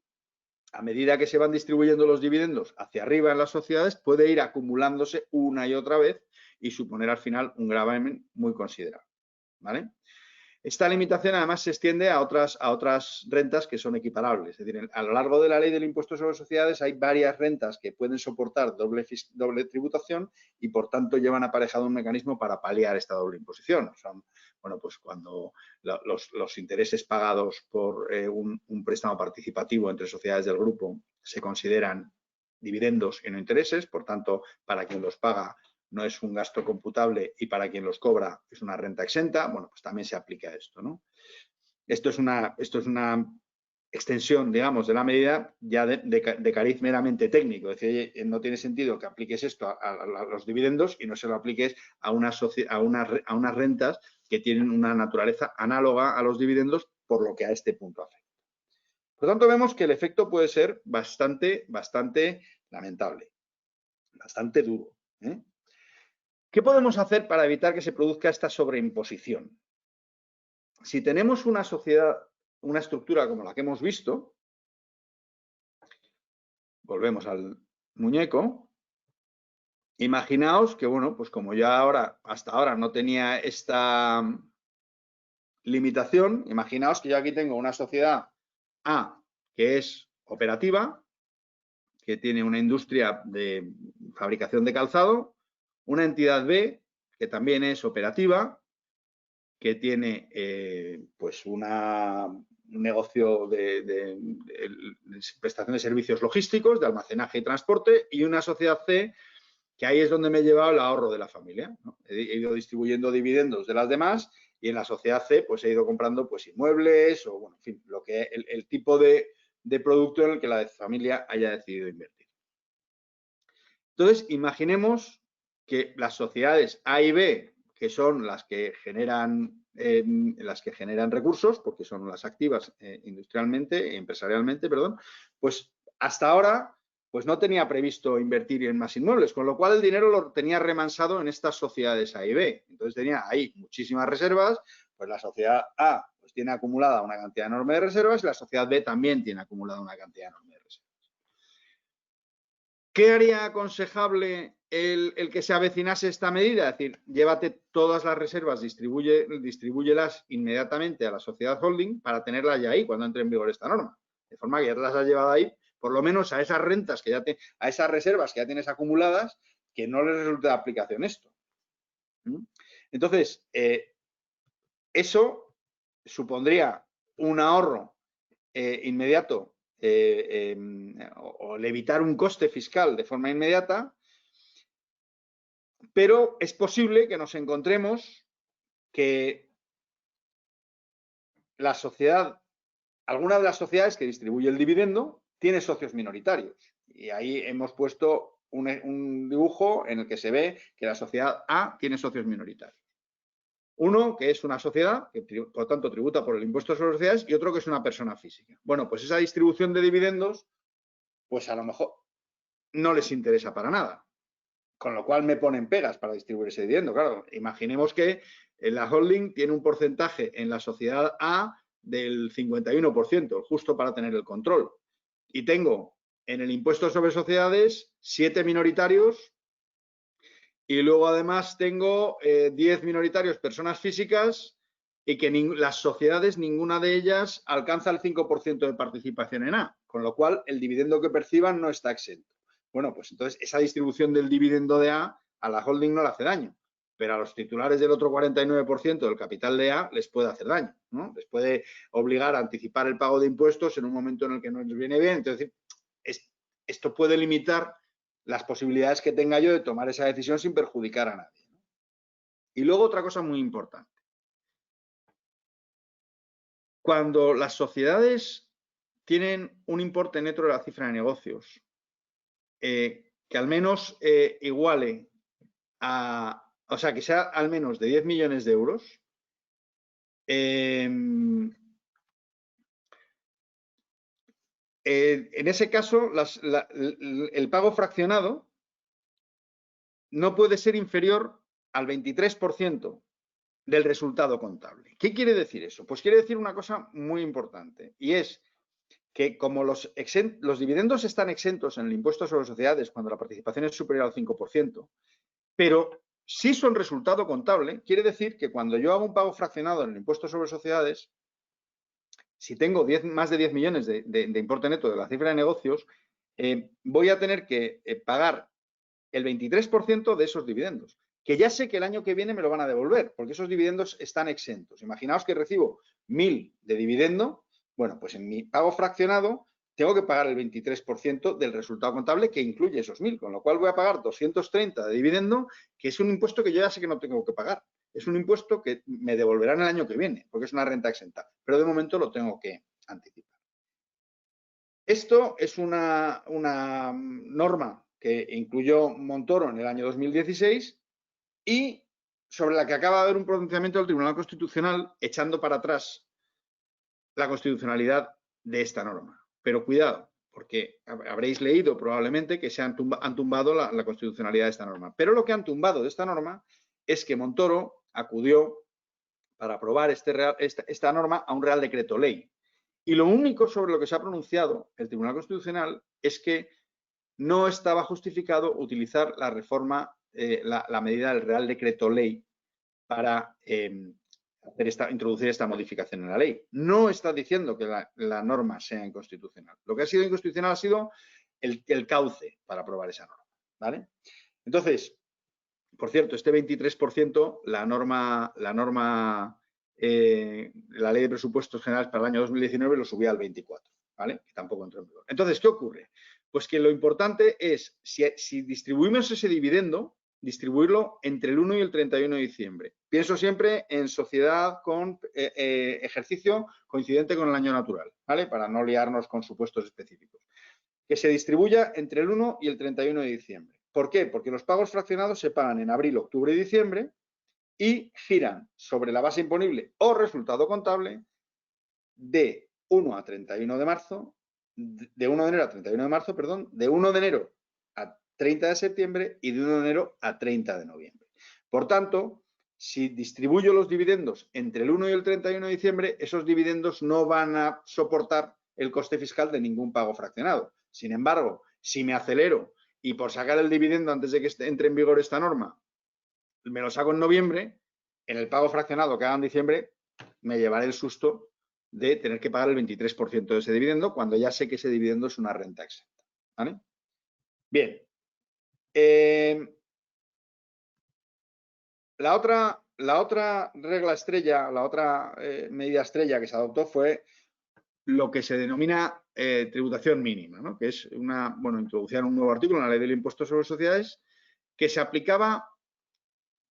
a medida que se van distribuyendo los dividendos hacia arriba en las sociedades, puede ir acumulándose una y otra vez y suponer al final un gravamen muy considerable, ¿vale? Esta limitación además se extiende a otras rentas que son equiparables. Es decir, a lo largo de la ley del impuesto sobre sociedades hay varias rentas que pueden soportar doble tributación y por tanto llevan aparejado un mecanismo para paliar esta doble imposición. Son, bueno, pues cuando los intereses pagados por un préstamo participativo entre sociedades del grupo se consideran dividendos y no intereses, por tanto, para quien los paga no es un gasto computable y para quien los cobra es una renta exenta, bueno, pues también se aplica esto, ¿no? Esto es una extensión, digamos, de la medida ya de cariz meramente técnico. Es decir, no tiene sentido que apliques esto a los dividendos y no se lo apliques a unas rentas que tienen una naturaleza análoga a los dividendos, por lo que a este punto afecta. Por lo tanto, vemos que el efecto puede ser bastante lamentable, bastante duro, ¿eh? ¿Qué podemos hacer para evitar que se produzca esta sobreimposición? Si tenemos una sociedad, una estructura como la que hemos visto, volvemos al muñeco, imaginaos que, bueno, pues como ya hasta ahora no tenía esta limitación, imaginaos que yo aquí tengo una sociedad A que es operativa, que tiene una industria de fabricación de calzado, una entidad B que también es operativa, que tiene pues un negocio de prestación de servicios logísticos, de almacenaje y transporte, y una sociedad C, que ahí es donde me he llevado el ahorro de la familia, ¿no? He ido distribuyendo dividendos de las demás y en la sociedad C pues he ido comprando pues inmuebles o, bueno, en fin, el tipo de producto en el que la familia haya decidido invertir. Entonces, imaginemos que las sociedades A y B, que son las que generan recursos, porque son las activas industrialmente, empresarialmente, perdón, pues hasta ahora pues no tenía previsto invertir en más inmuebles, con lo cual el dinero lo tenía remansado en estas sociedades A y B. Entonces tenía ahí muchísimas reservas, pues la sociedad A pues tiene acumulada una cantidad enorme de reservas y la sociedad B también tiene acumulada una cantidad enorme de reservas. ¿Qué haría aconsejable el que se avecinase esta medida? Es decir, llévate todas las reservas, distribúyelas inmediatamente a la sociedad holding para tenerlas ya ahí cuando entre en vigor esta norma. De forma que ya te las has llevado ahí, por lo menos a esas rentas a esas reservas que ya tienes acumuladas, que no les resulte de aplicación esto. Entonces, eso supondría un ahorro inmediato o evitar un coste fiscal de forma inmediata, pero es posible que nos encontremos que alguna de las sociedades que distribuye el dividendo tiene socios minoritarios. Y ahí hemos puesto un dibujo en el que se ve que la sociedad A tiene socios minoritarios. Uno que es una sociedad, que por lo tanto tributa por el impuesto sobre sociedades, y otro que es una persona física. Bueno, pues esa distribución de dividendos, pues a lo mejor no les interesa para nada. con lo cual me ponen pegas para distribuir ese dividendo. Claro, imaginemos que la holding tiene un porcentaje en la sociedad A del 51%, justo para tener el control. Y tengo en el impuesto sobre sociedades 7 minoritarios y luego además tengo 10 minoritarios personas físicas y que las sociedades, ninguna de ellas alcanza el 5% de participación en A, con lo cual el dividendo que perciban no está exento. Bueno, pues entonces esa distribución del dividendo de A la holding no le hace daño, pero a los titulares del otro 49% del capital de A les puede hacer daño, ¿no? Les puede obligar a anticipar el pago de impuestos en un momento en el que no les viene bien. Entonces, esto puede limitar las posibilidades que tenga yo de tomar esa decisión sin perjudicar a nadie, ¿no? Y luego otra cosa muy importante. Cuando las sociedades tienen un importe neto de la cifra de negocios que al menos iguale a, o sea, que sea al menos de 10 millones de euros, en ese caso, el pago fraccionado no puede ser inferior al 23% del resultado contable. ¿Qué quiere decir eso? Pues quiere decir una cosa muy importante, y es que como los dividendos están exentos en el impuesto sobre sociedades cuando la participación es superior al 5%, pero si son resultado contable, quiere decir que cuando yo hago un pago fraccionado en el impuesto sobre sociedades, si tengo más de 10 millones de importe neto de la cifra de negocios, voy a tener que pagar el 23% de esos dividendos, que ya sé que el año que viene me lo van a devolver, porque esos dividendos están exentos. Imaginaos que recibo 1.000 de dividendo, bueno, pues en mi pago fraccionado tengo que pagar el 23% del resultado contable que incluye esos 1.000, con lo cual voy a pagar 230 de dividendo, que es un impuesto que yo ya sé que no tengo que pagar. Es un impuesto que me devolverán el año que viene, porque es una renta exenta, pero de momento lo tengo que anticipar. Esto es una norma que incluyó Montoro en el año 2016 y sobre la que acaba de haber un pronunciamiento del Tribunal Constitucional echando para atrás la constitucionalidad de esta norma. Pero cuidado, porque habréis leído probablemente que se han tumbado la constitucionalidad de esta norma. Pero lo que han tumbado de esta norma es que Montoro acudió para aprobar esta norma a un Real Decreto Ley. Y lo único sobre lo que se ha pronunciado el Tribunal Constitucional es que no estaba justificado utilizar la reforma, la medida del Real Decreto Ley para introducir esta modificación en la ley. No está diciendo que la norma sea inconstitucional. Lo que ha sido inconstitucional ha sido el cauce para aprobar esa norma, ¿vale? Entonces, por cierto, este 23%, la ley de presupuestos generales para el año 2019 lo subía al 24%, ¿vale? Que tampoco entró en vigor. Entonces, ¿qué ocurre? Pues que lo importante es, si distribuimos ese dividendo, distribuirlo entre el 1 y el 31 de diciembre. Pienso siempre en sociedad con ejercicio coincidente con el año natural, ¿vale? Para no liarnos con supuestos específicos. Que se distribuya entre el 1 y el 31 de diciembre. ¿Por qué? Porque los pagos fraccionados se pagan en abril, octubre y diciembre y giran sobre la base imponible o resultado contable de 1 a 31 de marzo, de 1 de enero a 31 de marzo, perdón, de 1 de enero a 30 de septiembre y de 1 de enero a 30 de noviembre. Por tanto, si distribuyo los dividendos entre el 1 y el 31 de diciembre, esos dividendos no van a soportar el coste fiscal de ningún pago fraccionado. Sin embargo, si me acelero y por sacar el dividendo antes de que entre en vigor esta norma, me lo saco en noviembre, en el pago fraccionado que haga en diciembre, me llevaré el susto de tener que pagar el 23% de ese dividendo cuando ya sé que ese dividendo es una renta exenta, ¿vale? Bien. La otra regla estrella, la otra medida estrella que se adoptó fue lo que se denomina tributación mínima, ¿no? Que es introducían un nuevo artículo en la ley del impuesto sobre sociedades que se aplicaba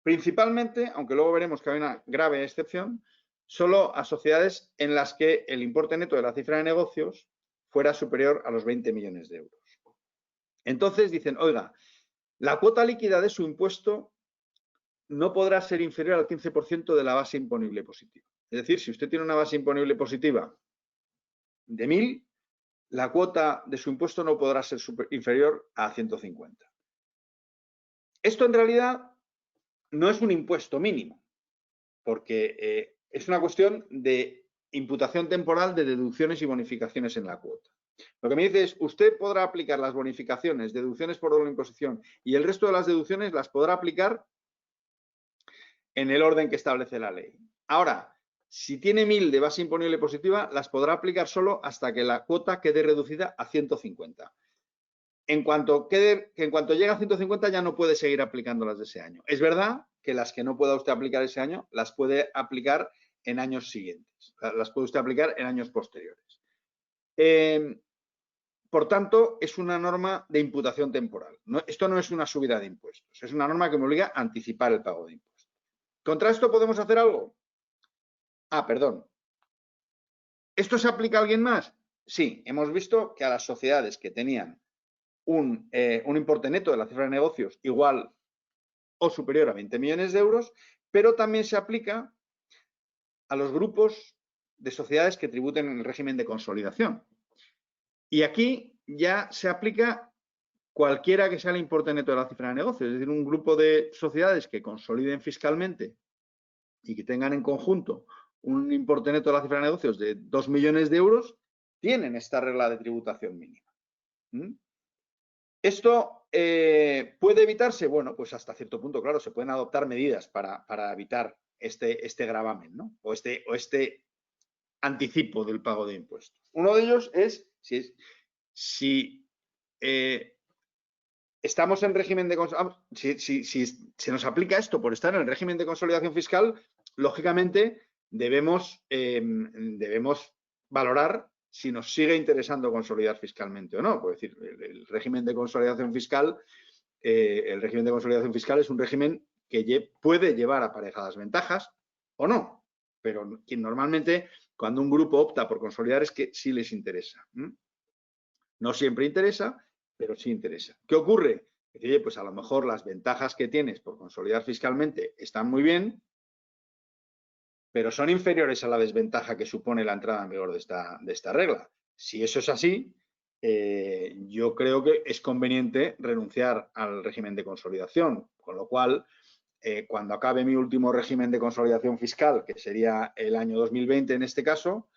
principalmente, aunque luego veremos que hay una grave excepción, solo a sociedades en las que el importe neto de la cifra de negocios fuera superior a los 20 millones de euros. Entonces dicen, oiga, la cuota líquida de su impuesto no podrá ser inferior al 15% de la base imponible positiva. Es decir, si usted tiene una base imponible positiva de 1.000, la cuota de su impuesto no podrá ser inferior a 150. Esto en realidad no es un impuesto mínimo, porque es una cuestión de imputación temporal de deducciones y bonificaciones en la cuota. Lo que me dice es, usted podrá aplicar las bonificaciones, deducciones por doble imposición y el resto de las deducciones las podrá aplicar en el orden que establece la ley. Ahora, si tiene 1.000 de base imponible positiva, las podrá aplicar solo hasta que la cuota quede reducida a 150. En cuanto llegue a 150 ya no puede seguir aplicándolas de ese año. Es verdad que las que no pueda usted aplicar ese año, las puede aplicar en años siguientes. Las puede usted aplicar en años posteriores. Por tanto, es una norma de imputación temporal. Esto no es una subida de impuestos. Es una norma que me obliga a anticipar el pago de impuestos. ¿Contra esto podemos hacer algo? Perdón. ¿Esto se aplica a alguien más? Sí, hemos visto que a las sociedades que tenían un importe neto de la cifra de negocios igual o superior a 20 millones de euros, pero también se aplica a los grupos de sociedades que tributen en el régimen de consolidación. Y aquí ya se aplica cualquiera que sea el importe neto de la cifra de negocios, es decir, un grupo de sociedades que consoliden fiscalmente y que tengan en conjunto un importe neto de la cifra de negocios de 2 millones de euros, tienen esta regla de tributación mínima. ¿Esto puede evitarse? Bueno, pues hasta cierto punto, claro, se pueden adoptar medidas para evitar este gravamen, ¿no? O este anticipo del pago de impuestos. Uno de ellos es si estamos en régimen de si se nos aplica esto por estar en el régimen de consolidación fiscal, lógicamente debemos valorar si nos sigue interesando consolidar fiscalmente o no. Es decir, el régimen de consolidación fiscal, es un régimen que puede llevar aparejadas ventajas o no, pero normalmente cuando un grupo opta por consolidar es que sí les interesa. No siempre interesa, pero sí interesa. ¿Qué ocurre? Que, pues a lo mejor las ventajas que tienes por consolidar fiscalmente están muy bien, pero son inferiores a la desventaja que supone la entrada en vigor de esta regla. Si eso es así, yo creo que es conveniente renunciar al régimen de consolidación, con lo cual, cuando acabe mi último régimen de consolidación fiscal, que sería el año 2020 en este caso,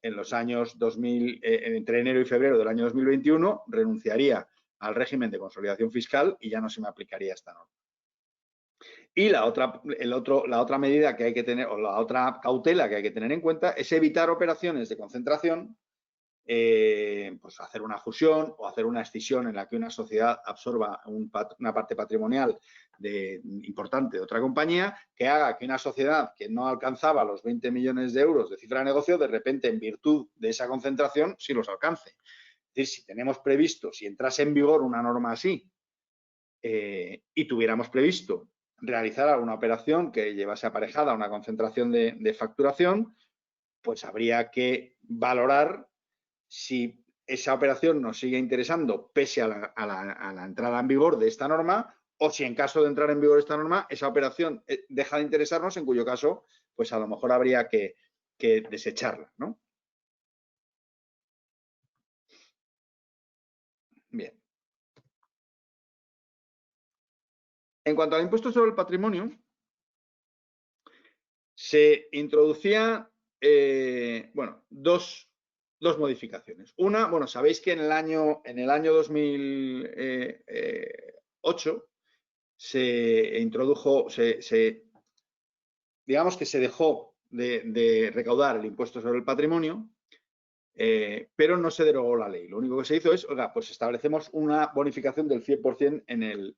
en los años entre enero y febrero del año 2021, renunciaría al régimen de consolidación fiscal y ya no se me aplicaría esta norma. Y la otra medida que hay que tener, o la otra cautela que hay que tener en cuenta, es evitar operaciones de concentración, pues hacer una fusión o hacer una escisión en la que una sociedad absorba una parte patrimonial importante de otra compañía, que haga que una sociedad que no alcanzaba los 20 millones de euros de cifra de negocio, de repente, en virtud de esa concentración, sí los alcance. Es decir, si tenemos previsto, si entrase en vigor una norma así y tuviéramos previsto realizar alguna operación que llevase aparejada a una concentración de facturación, pues habría que valorar si esa operación nos sigue interesando pese a la entrada en vigor de esta norma, o si en caso de entrar en vigor esta norma, esa operación deja de interesarnos, en cuyo caso, pues a lo mejor habría que desecharla, ¿no? Bien. En cuanto al impuesto sobre el patrimonio, se introducía, dos modificaciones. Una, bueno, sabéis que en el año 2008 se introdujo, digamos que se dejó de recaudar el impuesto sobre el patrimonio, pero no se derogó la ley. Lo único que se hizo es, oiga, pues establecemos una bonificación del 100% en el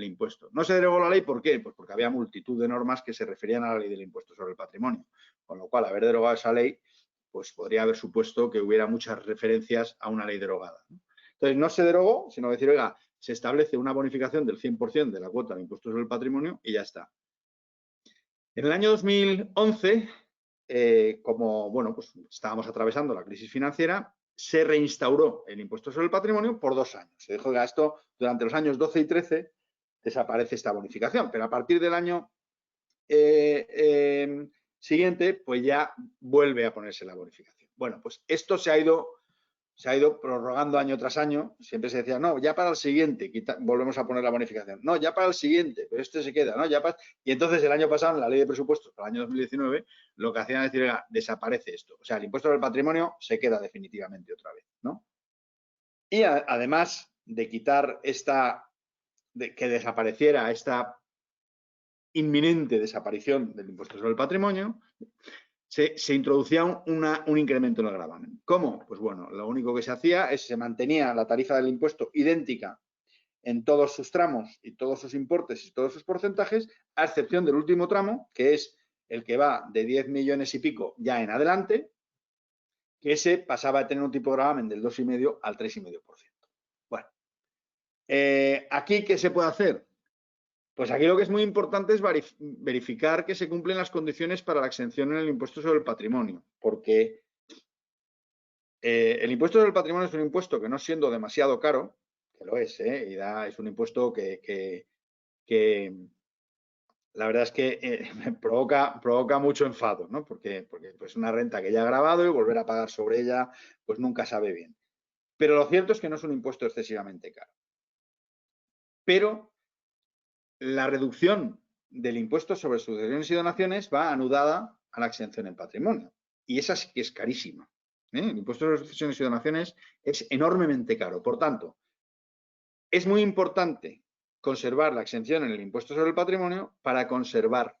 impuesto. No se derogó la ley, ¿por qué? Pues porque había multitud de normas que se referían a la ley del impuesto sobre el patrimonio. Con lo cual, haber derogado esa ley, pues podría haber supuesto que hubiera muchas referencias a una ley derogada, ¿no? Entonces, no se derogó, sino decir, oiga, se establece una bonificación del 100% de la cuota de impuesto sobre el patrimonio y ya está. En el año 2011, como pues estábamos atravesando la crisis financiera, se reinstauró el impuesto sobre el patrimonio por 2 años. Se dijo que esto durante los años 12 y 13 desaparece esta bonificación, pero a partir del año siguiente, pues ya vuelve a ponerse la bonificación. Bueno, pues esto se ha ido se ha ido prorrogando año tras año. Siempre se decía, no, ya para el siguiente volvemos a poner la bonificación. No, ya para el siguiente, pero este se queda, ¿no? Y entonces el año pasado, en la ley de presupuestos para el año 2019, lo que hacían es decir, desaparece esto. O sea, el impuesto sobre el patrimonio se queda definitivamente otra vez, ¿no? Y además de quitar que desapareciera esta inminente desaparición del impuesto sobre el patrimonio, se introducía un incremento en el gravamen. ¿Cómo? Pues bueno, lo único que se hacía es se mantenía la tarifa del impuesto idéntica en todos sus tramos y todos sus importes y todos sus porcentajes, a excepción del último tramo, que es el que va de 10 millones y pico ya en adelante, que ese pasaba a tener un tipo de gravamen del 2,5 al 3,5%. Bueno, ¿aquí qué se puede hacer? Pues aquí lo que es muy importante es verificar que se cumplen las condiciones para la exención en el impuesto sobre el patrimonio, porque el impuesto sobre el patrimonio es un impuesto que, no siendo demasiado caro, que lo es, es un impuesto que la verdad es que provoca mucho enfado, ¿no? Porque pues una renta que ya ha grabado y volver a pagar sobre ella, pues nunca sabe bien. Pero lo cierto es que no es un impuesto excesivamente caro. Pero la reducción del impuesto sobre sucesiones y donaciones va anudada a la exención en patrimonio. Y esa sí que es carísima. El impuesto sobre sucesiones y donaciones es enormemente caro. Por tanto, es muy importante conservar la exención en el impuesto sobre el patrimonio para conservar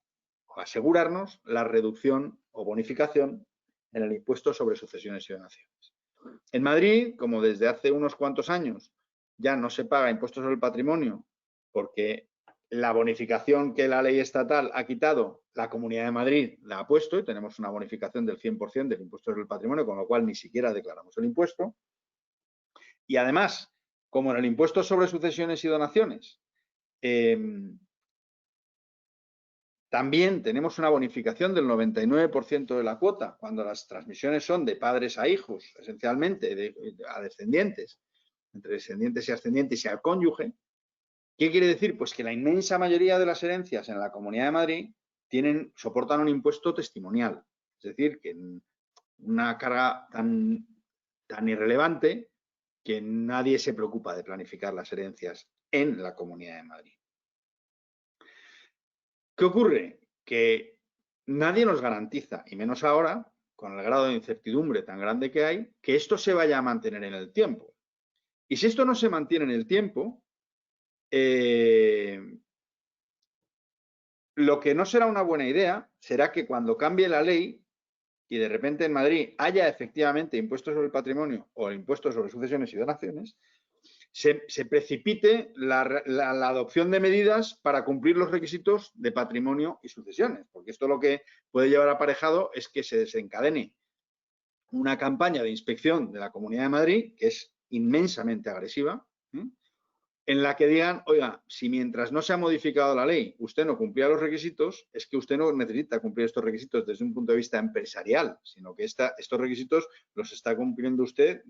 o asegurarnos la reducción o bonificación en el impuesto sobre sucesiones y donaciones. En Madrid, como desde hace unos cuantos años ya no se paga impuesto sobre el patrimonio porque la bonificación que la ley estatal ha quitado, la Comunidad de Madrid la ha puesto y tenemos una bonificación del 100% del impuesto sobre el patrimonio, con lo cual ni siquiera declaramos el impuesto. Y además, como en el impuesto sobre sucesiones y donaciones, también tenemos una bonificación del 99% de la cuota cuando las transmisiones son de padres a hijos, esencialmente a descendientes, entre descendientes y ascendientes y al cónyuge. ¿Qué quiere decir? Pues que la inmensa mayoría de las herencias en la Comunidad de Madrid soportan un impuesto testimonial. Es decir, que una carga tan irrelevante que nadie se preocupa de planificar las herencias en la Comunidad de Madrid. ¿Qué ocurre? Que nadie nos garantiza, y menos ahora, con el grado de incertidumbre tan grande que hay, que esto se vaya a mantener en el tiempo. Y si esto no se mantiene en el tiempo, lo que no será una buena idea será que cuando cambie la ley y de repente en Madrid haya efectivamente impuestos sobre el patrimonio o impuestos sobre sucesiones y donaciones, se precipite la adopción de medidas para cumplir los requisitos de patrimonio y sucesiones, porque esto lo que puede llevar aparejado es que se desencadene una campaña de inspección de la Comunidad de Madrid, que es inmensamente agresiva, en la que digan, oiga, si mientras no se ha modificado la ley usted no cumplía los requisitos, es que usted no necesita cumplir estos requisitos desde un punto de vista empresarial, sino que estos requisitos los está cumpliendo usted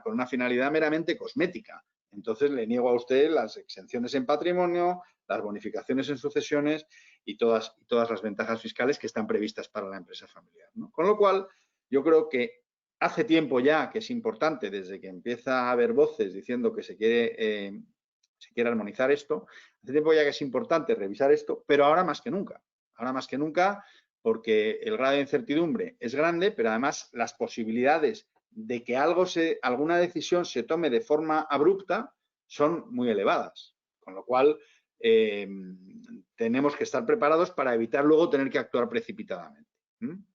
con una finalidad meramente cosmética. Entonces le niego a usted las exenciones en patrimonio, las bonificaciones en sucesiones y todas las ventajas fiscales que están previstas para la empresa familiar, ¿no? Con lo cual, yo creo que hace tiempo ya que es importante, desde que empieza a haber voces diciendo que se quiere armonizar esto, hace tiempo ya que es importante revisar esto, pero ahora más que nunca. Ahora más que nunca porque el grado de incertidumbre es grande, pero además las posibilidades de que alguna decisión se tome de forma abrupta son muy elevadas. Con lo cual, tenemos que estar preparados para evitar luego tener que actuar precipitadamente. En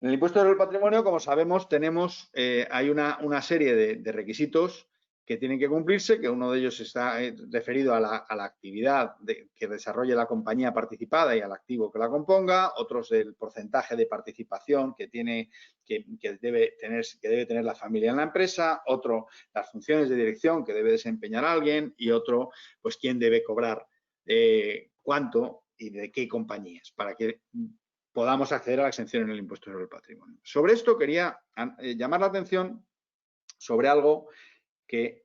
el impuesto sobre el patrimonio, como sabemos, hay una serie de requisitos que tienen que cumplirse, que uno de ellos está referido a la actividad que desarrolle la compañía participada y al activo que la componga, otros del porcentaje de participación que debe tener la familia en la empresa, otro las funciones de dirección que debe desempeñar alguien y otro, pues quién debe cobrar cuánto y de qué compañías, para que podamos acceder a la exención en el impuesto sobre el patrimonio. Sobre esto quería llamar la atención sobre algo que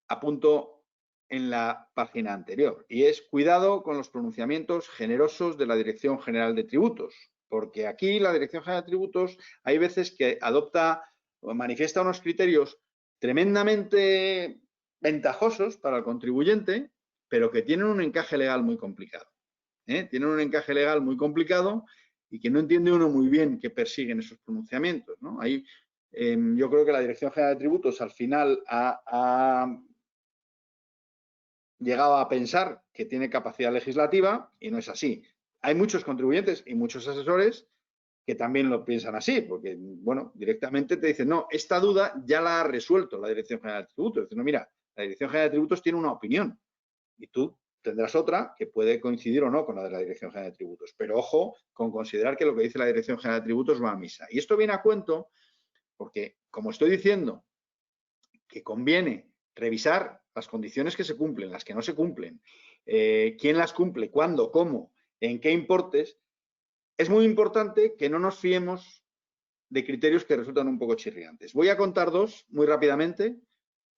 apunto en la página anterior, y es cuidado con los pronunciamientos generosos de la Dirección General de Tributos, porque aquí la Dirección General de Tributos hay veces que adopta manifiesta unos criterios tremendamente ventajosos para el contribuyente, pero que tienen un encaje legal muy complicado. Tienen un encaje legal muy complicado y que no entiende uno muy bien qué persiguen esos pronunciamientos, ¿no? Ahí, yo creo que la Dirección General de Tributos al final ha llegado a pensar que tiene capacidad legislativa y no es así. Hay muchos contribuyentes y muchos asesores que también lo piensan así, porque, bueno, directamente te dicen, no, esta duda ya la ha resuelto la Dirección General de Tributos. Dicen, no, mira, la Dirección General de Tributos tiene una opinión y tú tendrás otra que puede coincidir o no con la de la Dirección General de Tributos. Pero ojo con considerar que lo que dice la Dirección General de Tributos va a misa. Y esto viene a cuento porque, como estoy diciendo, que conviene revisar las condiciones que se cumplen, las que no se cumplen, quién las cumple, cuándo, cómo, en qué importes, es muy importante que no nos fiemos de criterios que resultan un poco chirriantes. Voy a contar dos muy rápidamente.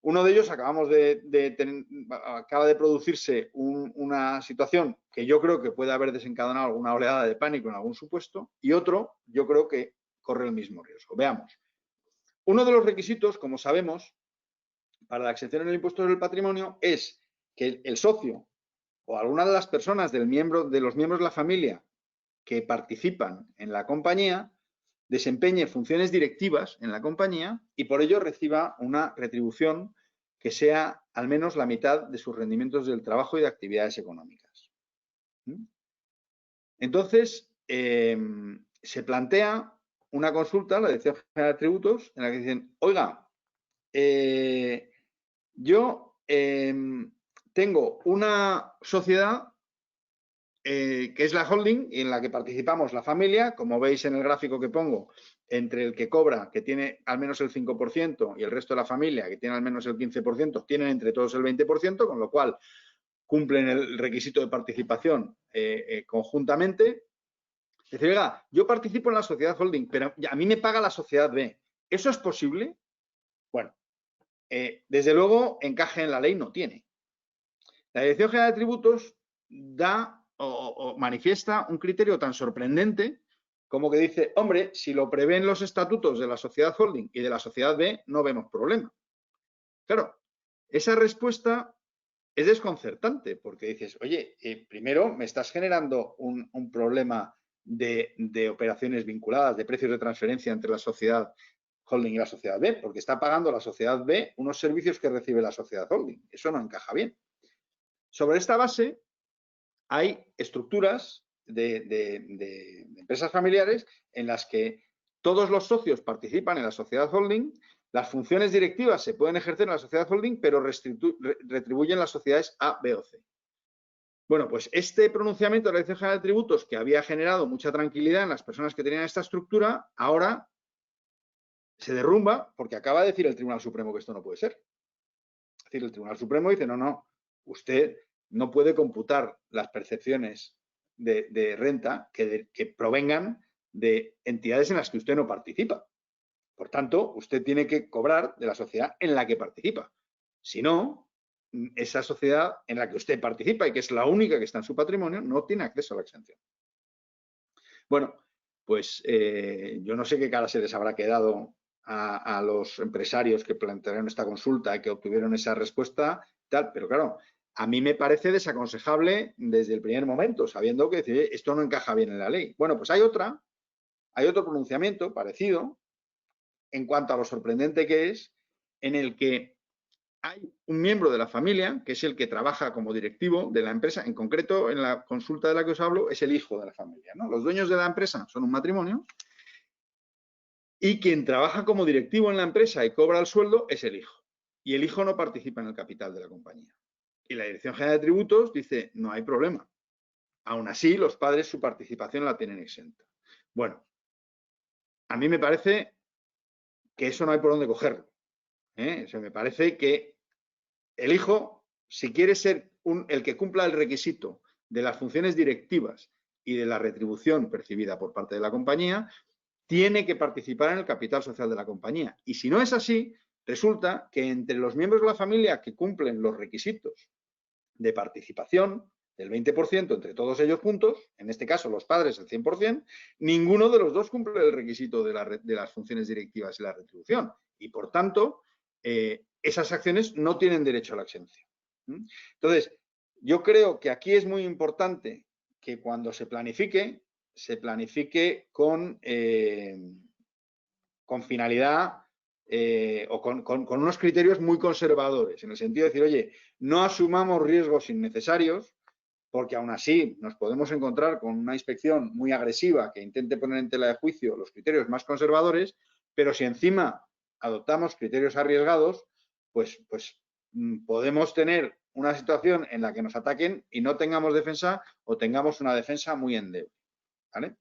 Uno de ellos acaba de producirse una situación que yo creo que puede haber desencadenado alguna oleada de pánico en algún supuesto, y otro yo creo que corre el mismo riesgo. Veamos. Uno de los requisitos, como sabemos, para la exención en el impuesto del patrimonio es que el socio o alguna de las personas de los miembros de la familia que participan en la compañía desempeñe funciones directivas en la compañía y por ello reciba una retribución que sea al menos la mitad de sus rendimientos del trabajo y de actividades económicas. Entonces, se plantea una consulta a la Dirección General de Tributos en la que dicen, oiga, yo tengo una sociedad que es la holding en la que participamos la familia, como veis en el gráfico que pongo, entre el que cobra, que tiene al menos el 5%, y el resto de la familia, que tiene al menos el 15%, tienen entre todos el 20%, con lo cual cumplen el requisito de participación conjuntamente. Dice, oiga, yo participo en la sociedad holding, pero a mí me paga la sociedad B. ¿Eso es posible? Bueno, desde luego, encaje en la ley no tiene. La Dirección General de Tributos da o manifiesta un criterio tan sorprendente como que dice, hombre, si lo prevén los estatutos de la sociedad holding y de la sociedad B, no vemos problema. Claro, esa respuesta es desconcertante porque dices, oye, primero me estás generando un problema de operaciones vinculadas, de precios de transferencia entre la sociedad holding y la sociedad B, porque está pagando la sociedad B unos servicios que recibe la sociedad holding. Eso no encaja bien. Sobre esta base, hay estructuras de empresas familiares en las que todos los socios participan en la sociedad holding, las funciones directivas se pueden ejercer en la sociedad holding, pero retribuyen las sociedades A, B o C. Bueno, pues este pronunciamiento de la Dirección General de Tributos, que había generado mucha tranquilidad en las personas que tenían esta estructura, ahora se derrumba porque acaba de decir el Tribunal Supremo que esto no puede ser. Es decir, el Tribunal Supremo dice, no, usted no puede computar las percepciones de renta que provengan de entidades en las que usted no participa. Por tanto, usted tiene que cobrar de la sociedad en la que participa. Si no, esa sociedad en la que usted participa y que es la única que está en su patrimonio, no tiene acceso a la exención. Bueno, pues yo no sé qué cara se les habrá quedado a los empresarios que plantearon esta consulta y que obtuvieron esa respuesta, tal, pero claro, a mí me parece desaconsejable desde el primer momento, sabiendo que esto no encaja bien en la ley. Bueno, pues hay otro pronunciamiento parecido en cuanto a lo sorprendente que es, en el que hay un miembro de la familia, que es el que trabaja como directivo de la empresa, en concreto en la consulta de la que os hablo, es el hijo de la familia, ¿no? Los dueños de la empresa son un matrimonio y quien trabaja como directivo en la empresa y cobra el sueldo es el hijo. Y el hijo no participa en el capital de la compañía. Y la Dirección General de Tributos dice, no hay problema. Aún así, los padres su participación la tienen exenta. Bueno, a mí me parece que eso no hay por dónde cogerlo. O sea, me parece que el hijo, si quiere ser el que cumpla el requisito de las funciones directivas y de la retribución percibida por parte de la compañía, tiene que participar en el capital social de la compañía. Y si no es así, resulta que entre los miembros de la familia que cumplen los requisitos de participación del 20% entre todos ellos juntos, en este caso los padres el 100%, ninguno de los dos cumple el requisito de las funciones directivas y la retribución. Y, por tanto, esas acciones no tienen derecho a la exención. Entonces, yo creo que aquí es muy importante que cuando se planifique con finalidad o con unos criterios muy conservadores, en el sentido de decir, oye, no asumamos riesgos innecesarios, porque aún así nos podemos encontrar con una inspección muy agresiva que intente poner en tela de juicio los criterios más conservadores, pero si encima adoptamos criterios arriesgados, pues podemos tener una situación en la que nos ataquen y no tengamos defensa o tengamos una defensa muy endeble, ¿vale?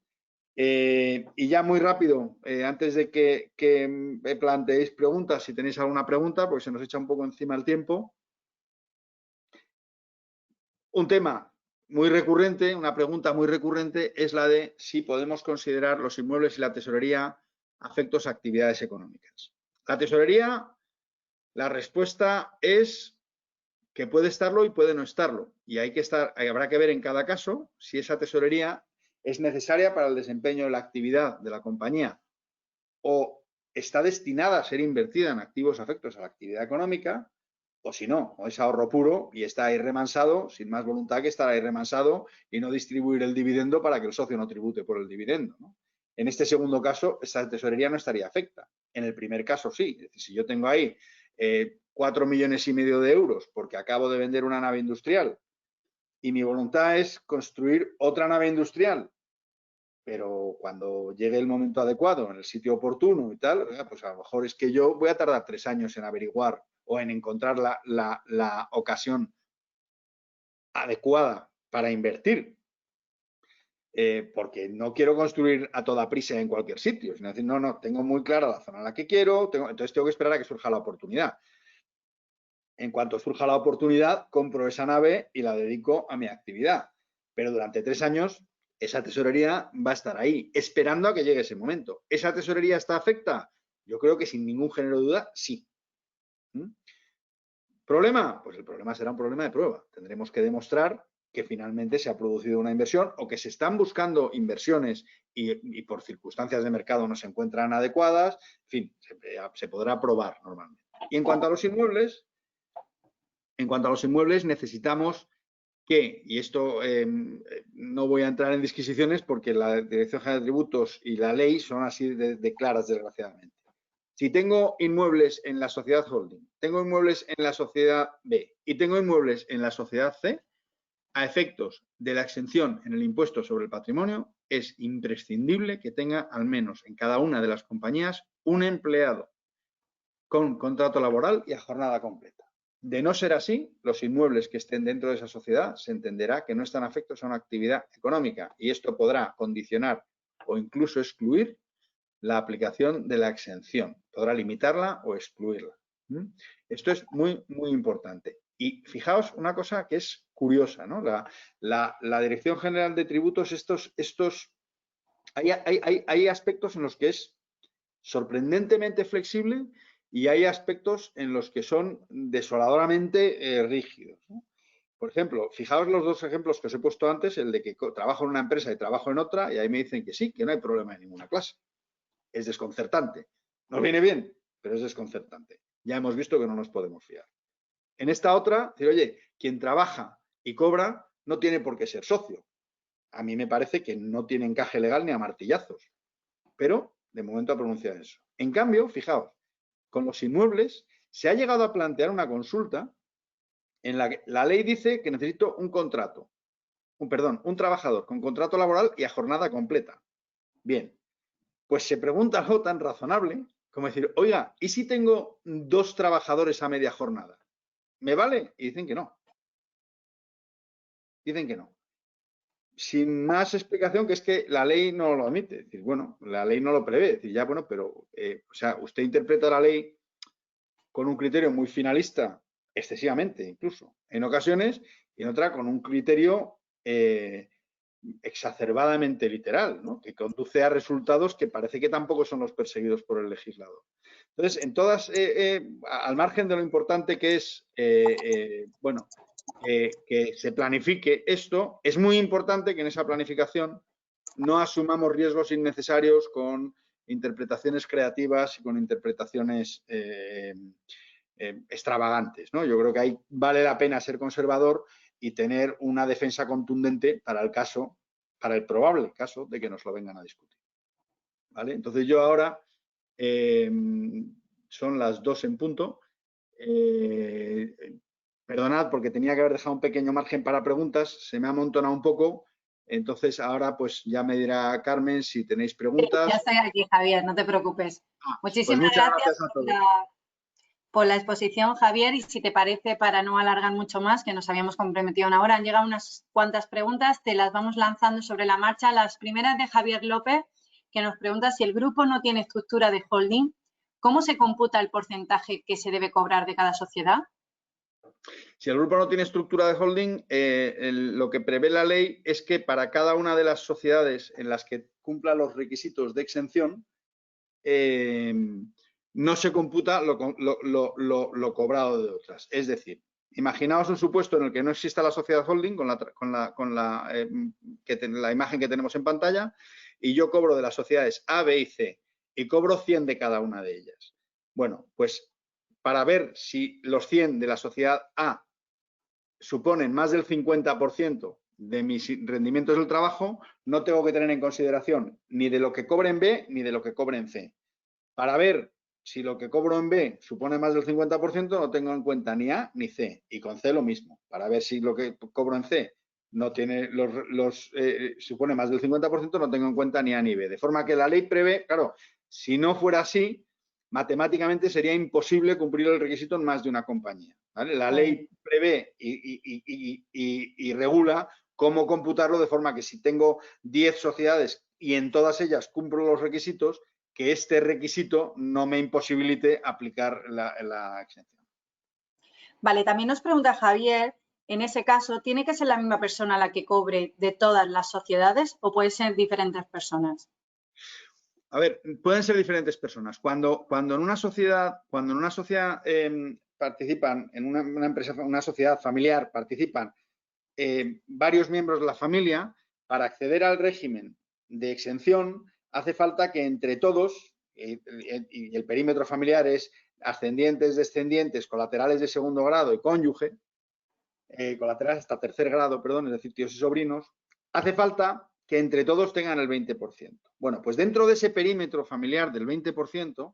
Y ya muy rápido, antes de que me planteéis preguntas, si tenéis alguna pregunta, porque se nos echa un poco encima el tiempo. Un tema muy recurrente, una pregunta muy recurrente, es la de si podemos considerar los inmuebles y la tesorería afectos a actividades económicas. La tesorería, la respuesta es que puede estarlo y puede no estarlo. Y habrá que ver en cada caso si esa tesorería es necesaria para el desempeño de la actividad de la compañía o está destinada a ser invertida en activos afectos a la actividad económica, o si no, o es ahorro puro y está ahí remansado, sin más voluntad que estar ahí remansado y no distribuir el dividendo para que el socio no tribute por el dividendo, ¿no? En este segundo caso, esa tesorería no estaría afecta. En el primer caso, sí. Es decir, si yo tengo ahí 4,5 millones de euros porque acabo de vender una nave industrial y mi voluntad es construir otra nave industrial, pero cuando llegue el momento adecuado, en el sitio oportuno y tal, pues a lo mejor es que yo voy a tardar 3 años en averiguar o en encontrar la ocasión adecuada para invertir, porque no quiero construir a toda prisa en cualquier sitio, sino decir, no, tengo muy clara la zona en la que quiero, entonces tengo que esperar a que surja la oportunidad. En cuanto surja la oportunidad, compro esa nave y la dedico a mi actividad, pero durante 3 años esa tesorería va a estar ahí, esperando a que llegue ese momento. ¿Esa tesorería está afecta? Yo creo que sin ningún género de duda, sí. ¿Problema? Pues el problema será un problema de prueba. Tendremos que demostrar que finalmente se ha producido una inversión o que se están buscando inversiones y por circunstancias de mercado no se encuentran adecuadas. En fin, se podrá probar normalmente. Y en cuanto a los inmuebles, necesitamos que, y esto no voy a entrar en disquisiciones porque la Dirección General de Tributos y la ley son así de claras, desgraciadamente. Si tengo inmuebles en la sociedad holding, tengo inmuebles en la sociedad B y tengo inmuebles en la sociedad C, a efectos de la exención en el impuesto sobre el patrimonio, es imprescindible que tenga al menos en cada una de las compañías un empleado con contrato laboral y a jornada completa. De no ser así, los inmuebles que estén dentro de esa sociedad se entenderá que no están afectos a una actividad económica y esto podrá condicionar o incluso excluir la aplicación de la exención. Podrá limitarla o excluirla. Esto es muy, muy importante. Y fijaos una cosa que es curiosa, ¿no? La Dirección General de Tributos, hay aspectos en los que es sorprendentemente flexible y hay aspectos en los que son desoladoramente rígidos, ¿no? Por ejemplo, fijaos los dos ejemplos que os he puesto antes, el de que trabajo en una empresa y trabajo en otra, y ahí me dicen que sí, que no hay problema de ninguna clase. Es desconcertante. Nos viene bien, pero es desconcertante. Ya hemos visto que no nos podemos fiar. En esta otra, decir, oye, quien trabaja y cobra no tiene por qué ser socio. A mí me parece que no tiene encaje legal ni a martillazos, pero de momento ha pronunciado eso. En cambio, fijaos, con los inmuebles se ha llegado a plantear una consulta en la que la ley dice que necesito un trabajador con contrato laboral y a jornada completa. Bien, pues se pregunta algo tan razonable como decir, oiga, ¿y si tengo 2 trabajadores a media jornada? ¿Me vale? Y dicen que no. Dicen que no. Sin más explicación que es que la ley no lo admite. Es decir, bueno, la ley no lo prevé. Es decir, ya, bueno, pero, o sea, usted interpreta la ley con un criterio muy finalista, excesivamente incluso, en ocasiones, y en otra con un criterio exacerbadamente literal, ¿no? Que conduce a resultados que parece que tampoco son los perseguidos por el legislador. Entonces, en todas, al margen de lo importante que es, bueno, que se planifique esto. Es muy importante que en esa planificación no asumamos riesgos innecesarios con interpretaciones creativas y con interpretaciones extravagantes, ¿no? Yo creo que ahí vale la pena ser conservador y tener una defensa contundente para el caso, para el probable caso de que nos lo vengan a discutir. ¿Vale? Entonces yo ahora, son las 2 en punto. Perdonad porque tenía que haber dejado un pequeño margen para preguntas, se me ha amontonado un poco. Entonces ahora pues ya me dirá Carmen si tenéis preguntas. Ya estoy aquí, Javier, no te preocupes. Pues Muchísimas muchas gracias a todos. por la exposición, Javier, y si te parece, para no alargar mucho más, que nos habíamos comprometido una hora, han llegado unas cuantas preguntas, te las vamos lanzando sobre la marcha. Las primeras de Javier López, que nos pregunta si el grupo no tiene estructura de holding, ¿cómo se computa el porcentaje que se debe cobrar de cada sociedad? Si el grupo no tiene estructura de holding, lo que prevé la ley es que para cada una de las sociedades en las que cumpla los requisitos de exención, no se computa lo cobrado de otras. Es decir, imaginaos un supuesto en el que no exista la sociedad holding con la imagen que tenemos en pantalla y yo cobro de las sociedades A, B y C y cobro 100 de cada una de ellas. Bueno, pues para ver si los 100 de la sociedad A suponen más del 50% de mis rendimientos del trabajo, no tengo que tener en consideración ni de lo que cobre en B ni de lo que cobre en C. Para ver si lo que cobro en B supone más del 50%, no tengo en cuenta ni A ni C. Y con C lo mismo. Para ver si lo que cobro en C no tiene supone más del 50%, no tengo en cuenta ni A ni B. De forma que la ley prevé, claro, si no fuera así, matemáticamente sería imposible cumplir el requisito en más de una compañía. ¿Vale? La ley prevé y regula cómo computarlo de forma que si tengo 10 sociedades y en todas ellas cumplo los requisitos, que este requisito no me imposibilite aplicar la exención. Vale, también nos pregunta Javier, en ese caso, ¿tiene que ser la misma persona la que cobre de todas las sociedades o pueden ser diferentes personas? A ver, pueden ser diferentes personas. Cuando en una sociedad participan, en una empresa, una sociedad familiar, participan varios miembros de la familia, para acceder al régimen de exención hace falta que entre todos, y el perímetro familiar es ascendientes, descendientes, colaterales de segundo grado y cónyuge, colaterales hasta tercer grado, perdón, es decir, tíos y sobrinos, hace falta que entre todos tengan el 20%. Bueno, pues dentro de ese perímetro familiar del 20%,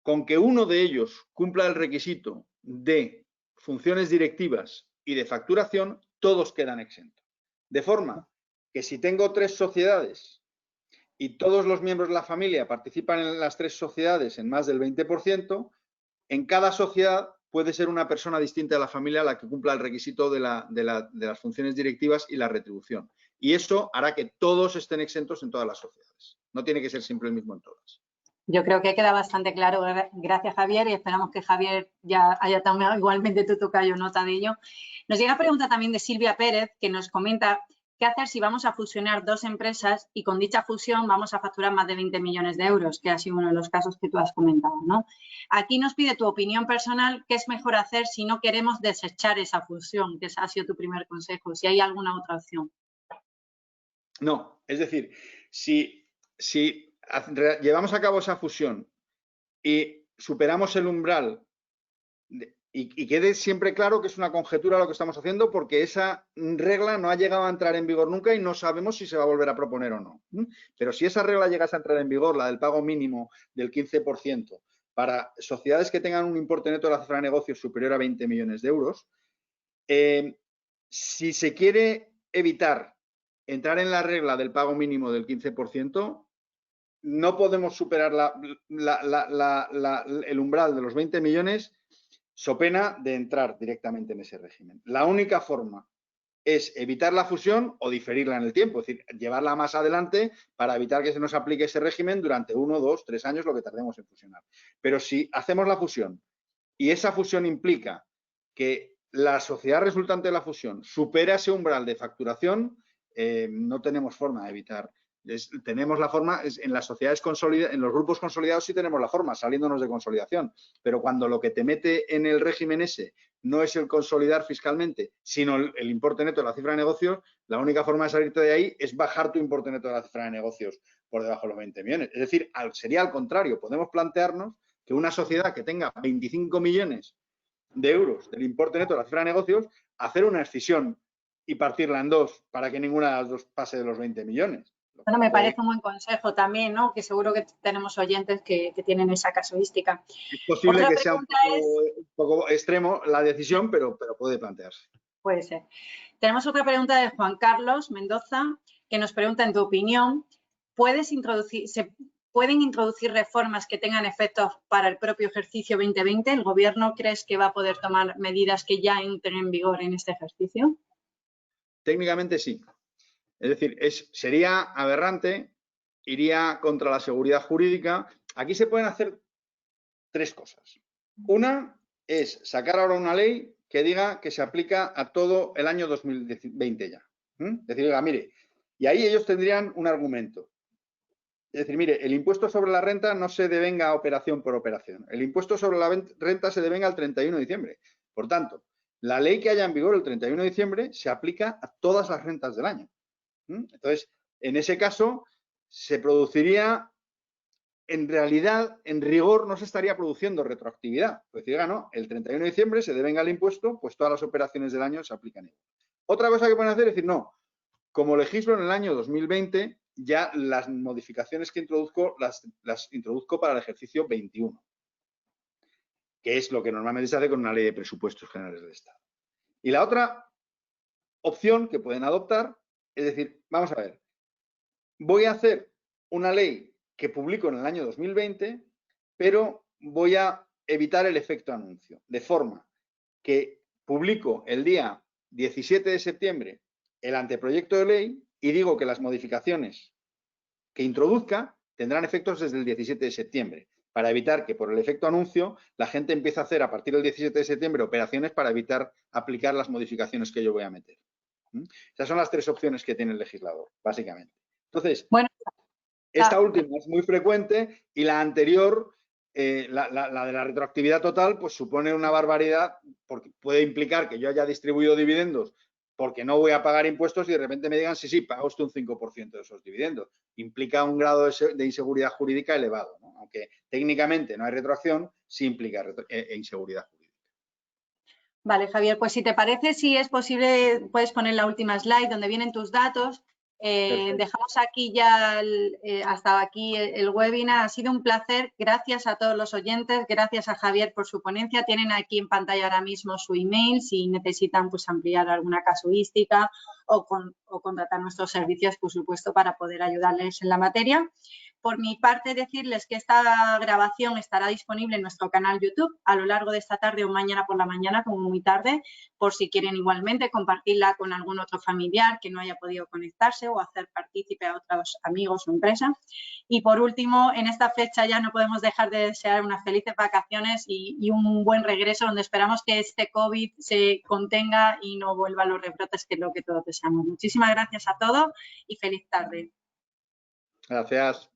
con que uno de ellos cumpla el requisito de funciones directivas y de facturación, todos quedan exentos. De forma que si tengo 3 sociedades y todos los miembros de la familia participan en las 3 sociedades en más del 20%, en cada sociedad puede ser una persona distinta de la familia la que cumpla el requisito de las funciones directivas y la retribución. Y eso hará que todos estén exentos en todas las sociedades. No tiene que ser siempre el mismo en todas. Yo creo que queda bastante claro. Gracias, Javier, y esperamos que Javier ya haya tomado igualmente tu tocayo nota de ello. Nos llega pregunta también de Silvia Pérez, que nos comenta qué hacer si vamos a fusionar 2 empresas y con dicha fusión vamos a facturar más de 20 millones de euros, que ha sido uno de los casos que tú has comentado, ¿no? Aquí nos pide tu opinión personal, qué es mejor hacer si no queremos desechar esa fusión, que ha sido tu primer consejo, si hay alguna otra opción. No, es decir, si llevamos a cabo esa fusión y superamos el umbral y quede siempre claro que es una conjetura lo que estamos haciendo porque esa regla no ha llegado a entrar en vigor nunca y no sabemos si se va a volver a proponer o no. Pero si esa regla llegase a entrar en vigor, la del pago mínimo del 15%, para sociedades que tengan un importe neto de la cifra de negocios superior a 20 millones de euros, si se quiere evitar entrar en la regla del pago mínimo del 15%, no podemos superar el umbral de los 20 millones so pena de entrar directamente en ese régimen. La única forma es evitar la fusión o diferirla en el tiempo, es decir, llevarla más adelante para evitar que se nos aplique ese régimen durante 1, 2, 3 años, lo que tardemos en fusionar. Pero si hacemos la fusión y esa fusión implica que la sociedad resultante de la fusión supera ese umbral de facturación, no tenemos forma de evitar. Tenemos la forma, en las sociedades consolidadas, en los grupos consolidados sí tenemos la forma, saliéndonos de consolidación, pero cuando lo que te mete en el régimen ese no es el consolidar fiscalmente, sino el importe neto de la cifra de negocios, la única forma de salirte de ahí es bajar tu importe neto de la cifra de negocios por debajo de los 20 millones. Es decir, sería al contrario, podemos plantearnos que una sociedad que tenga 25 millones de euros del importe neto de la cifra de negocios, hacer una escisión y partirla en dos para que ninguna de las dos pase de los 20 millones. Bueno, me parece un buen consejo también, ¿no? Que seguro que tenemos oyentes que tienen esa casuística. Es posible Otra que sea pregunta un poco extremo la decisión, pero puede plantearse. Puede ser. Tenemos otra pregunta de Juan Carlos Mendoza, que nos pregunta, en tu opinión, ¿se pueden introducir reformas que tengan efectos para el propio ejercicio 2020? ¿El Gobierno crees que va a poder tomar medidas que ya entren en vigor en este ejercicio? Técnicamente sí. Es decir, sería aberrante, iría contra la seguridad jurídica. Aquí se pueden hacer tres cosas. Una es sacar ahora una ley que diga que se aplica a todo el año 2020 ya. Es decir, mire, y ahí ellos tendrían un argumento. Es decir, mire, el impuesto sobre la renta no se devenga operación por operación. El impuesto sobre la renta se devenga al 31 de diciembre. Por tanto, la ley que haya en vigor el 31 de diciembre se aplica a todas las rentas del año. Entonces, en ese caso, se produciría, en realidad, en rigor, no se estaría produciendo retroactividad. Pues diga, no, el 31 de diciembre se devenga el impuesto, pues todas las operaciones del año se aplican. Otra cosa que pueden hacer es decir, no, como legislo en el año 2020, ya las modificaciones que introduzco, las introduzco para el ejercicio 21, que es lo que normalmente se hace con una ley de presupuestos generales del Estado. Y la otra opción que pueden adoptar es decir, vamos a ver, voy a hacer una ley que publico en el año 2020, pero voy a evitar el efecto anuncio, de forma que publico el día 17 de septiembre el anteproyecto de ley y digo que las modificaciones que introduzca tendrán efectos desde el 17 de septiembre, para evitar que por el efecto anuncio la gente empiece a hacer a partir del 17 de septiembre operaciones para evitar aplicar las modificaciones que yo voy a meter. Esas son las tres opciones que tiene el legislador, básicamente. Entonces, bueno, esta última es muy frecuente y la anterior, la de la retroactividad total, pues supone una barbaridad porque puede implicar que yo haya distribuido dividendos porque no voy a pagar impuestos y de repente me digan, sí, paga usted un 5% de esos dividendos. Implica un grado de inseguridad jurídica elevado, ¿no? Aunque técnicamente no hay retroacción, sí implica inseguridad jurídica. Vale, Javier, pues si te parece, si es posible, puedes poner la última slide donde vienen tus datos. Dejamos aquí ya hasta aquí el webinar. Ha sido un placer. Gracias a todos los oyentes. Gracias a Javier por su ponencia. Tienen aquí en pantalla ahora mismo su email si necesitan pues ampliar alguna casuística o contratar nuestros servicios, por supuesto, para poder ayudarles en la materia. Por mi parte, decirles que esta grabación estará disponible en nuestro canal YouTube a lo largo de esta tarde o mañana por la mañana, como muy tarde, por si quieren igualmente compartirla con algún otro familiar que no haya podido conectarse o hacer partícipe a otros amigos o empresas. Y por último, en esta fecha ya no podemos dejar de desear unas felices vacaciones y un buen regreso, donde esperamos que este COVID se contenga y no vuelva a los rebrotes, que es lo que todos deseamos. Muchísimas gracias a todos y feliz tarde. Gracias.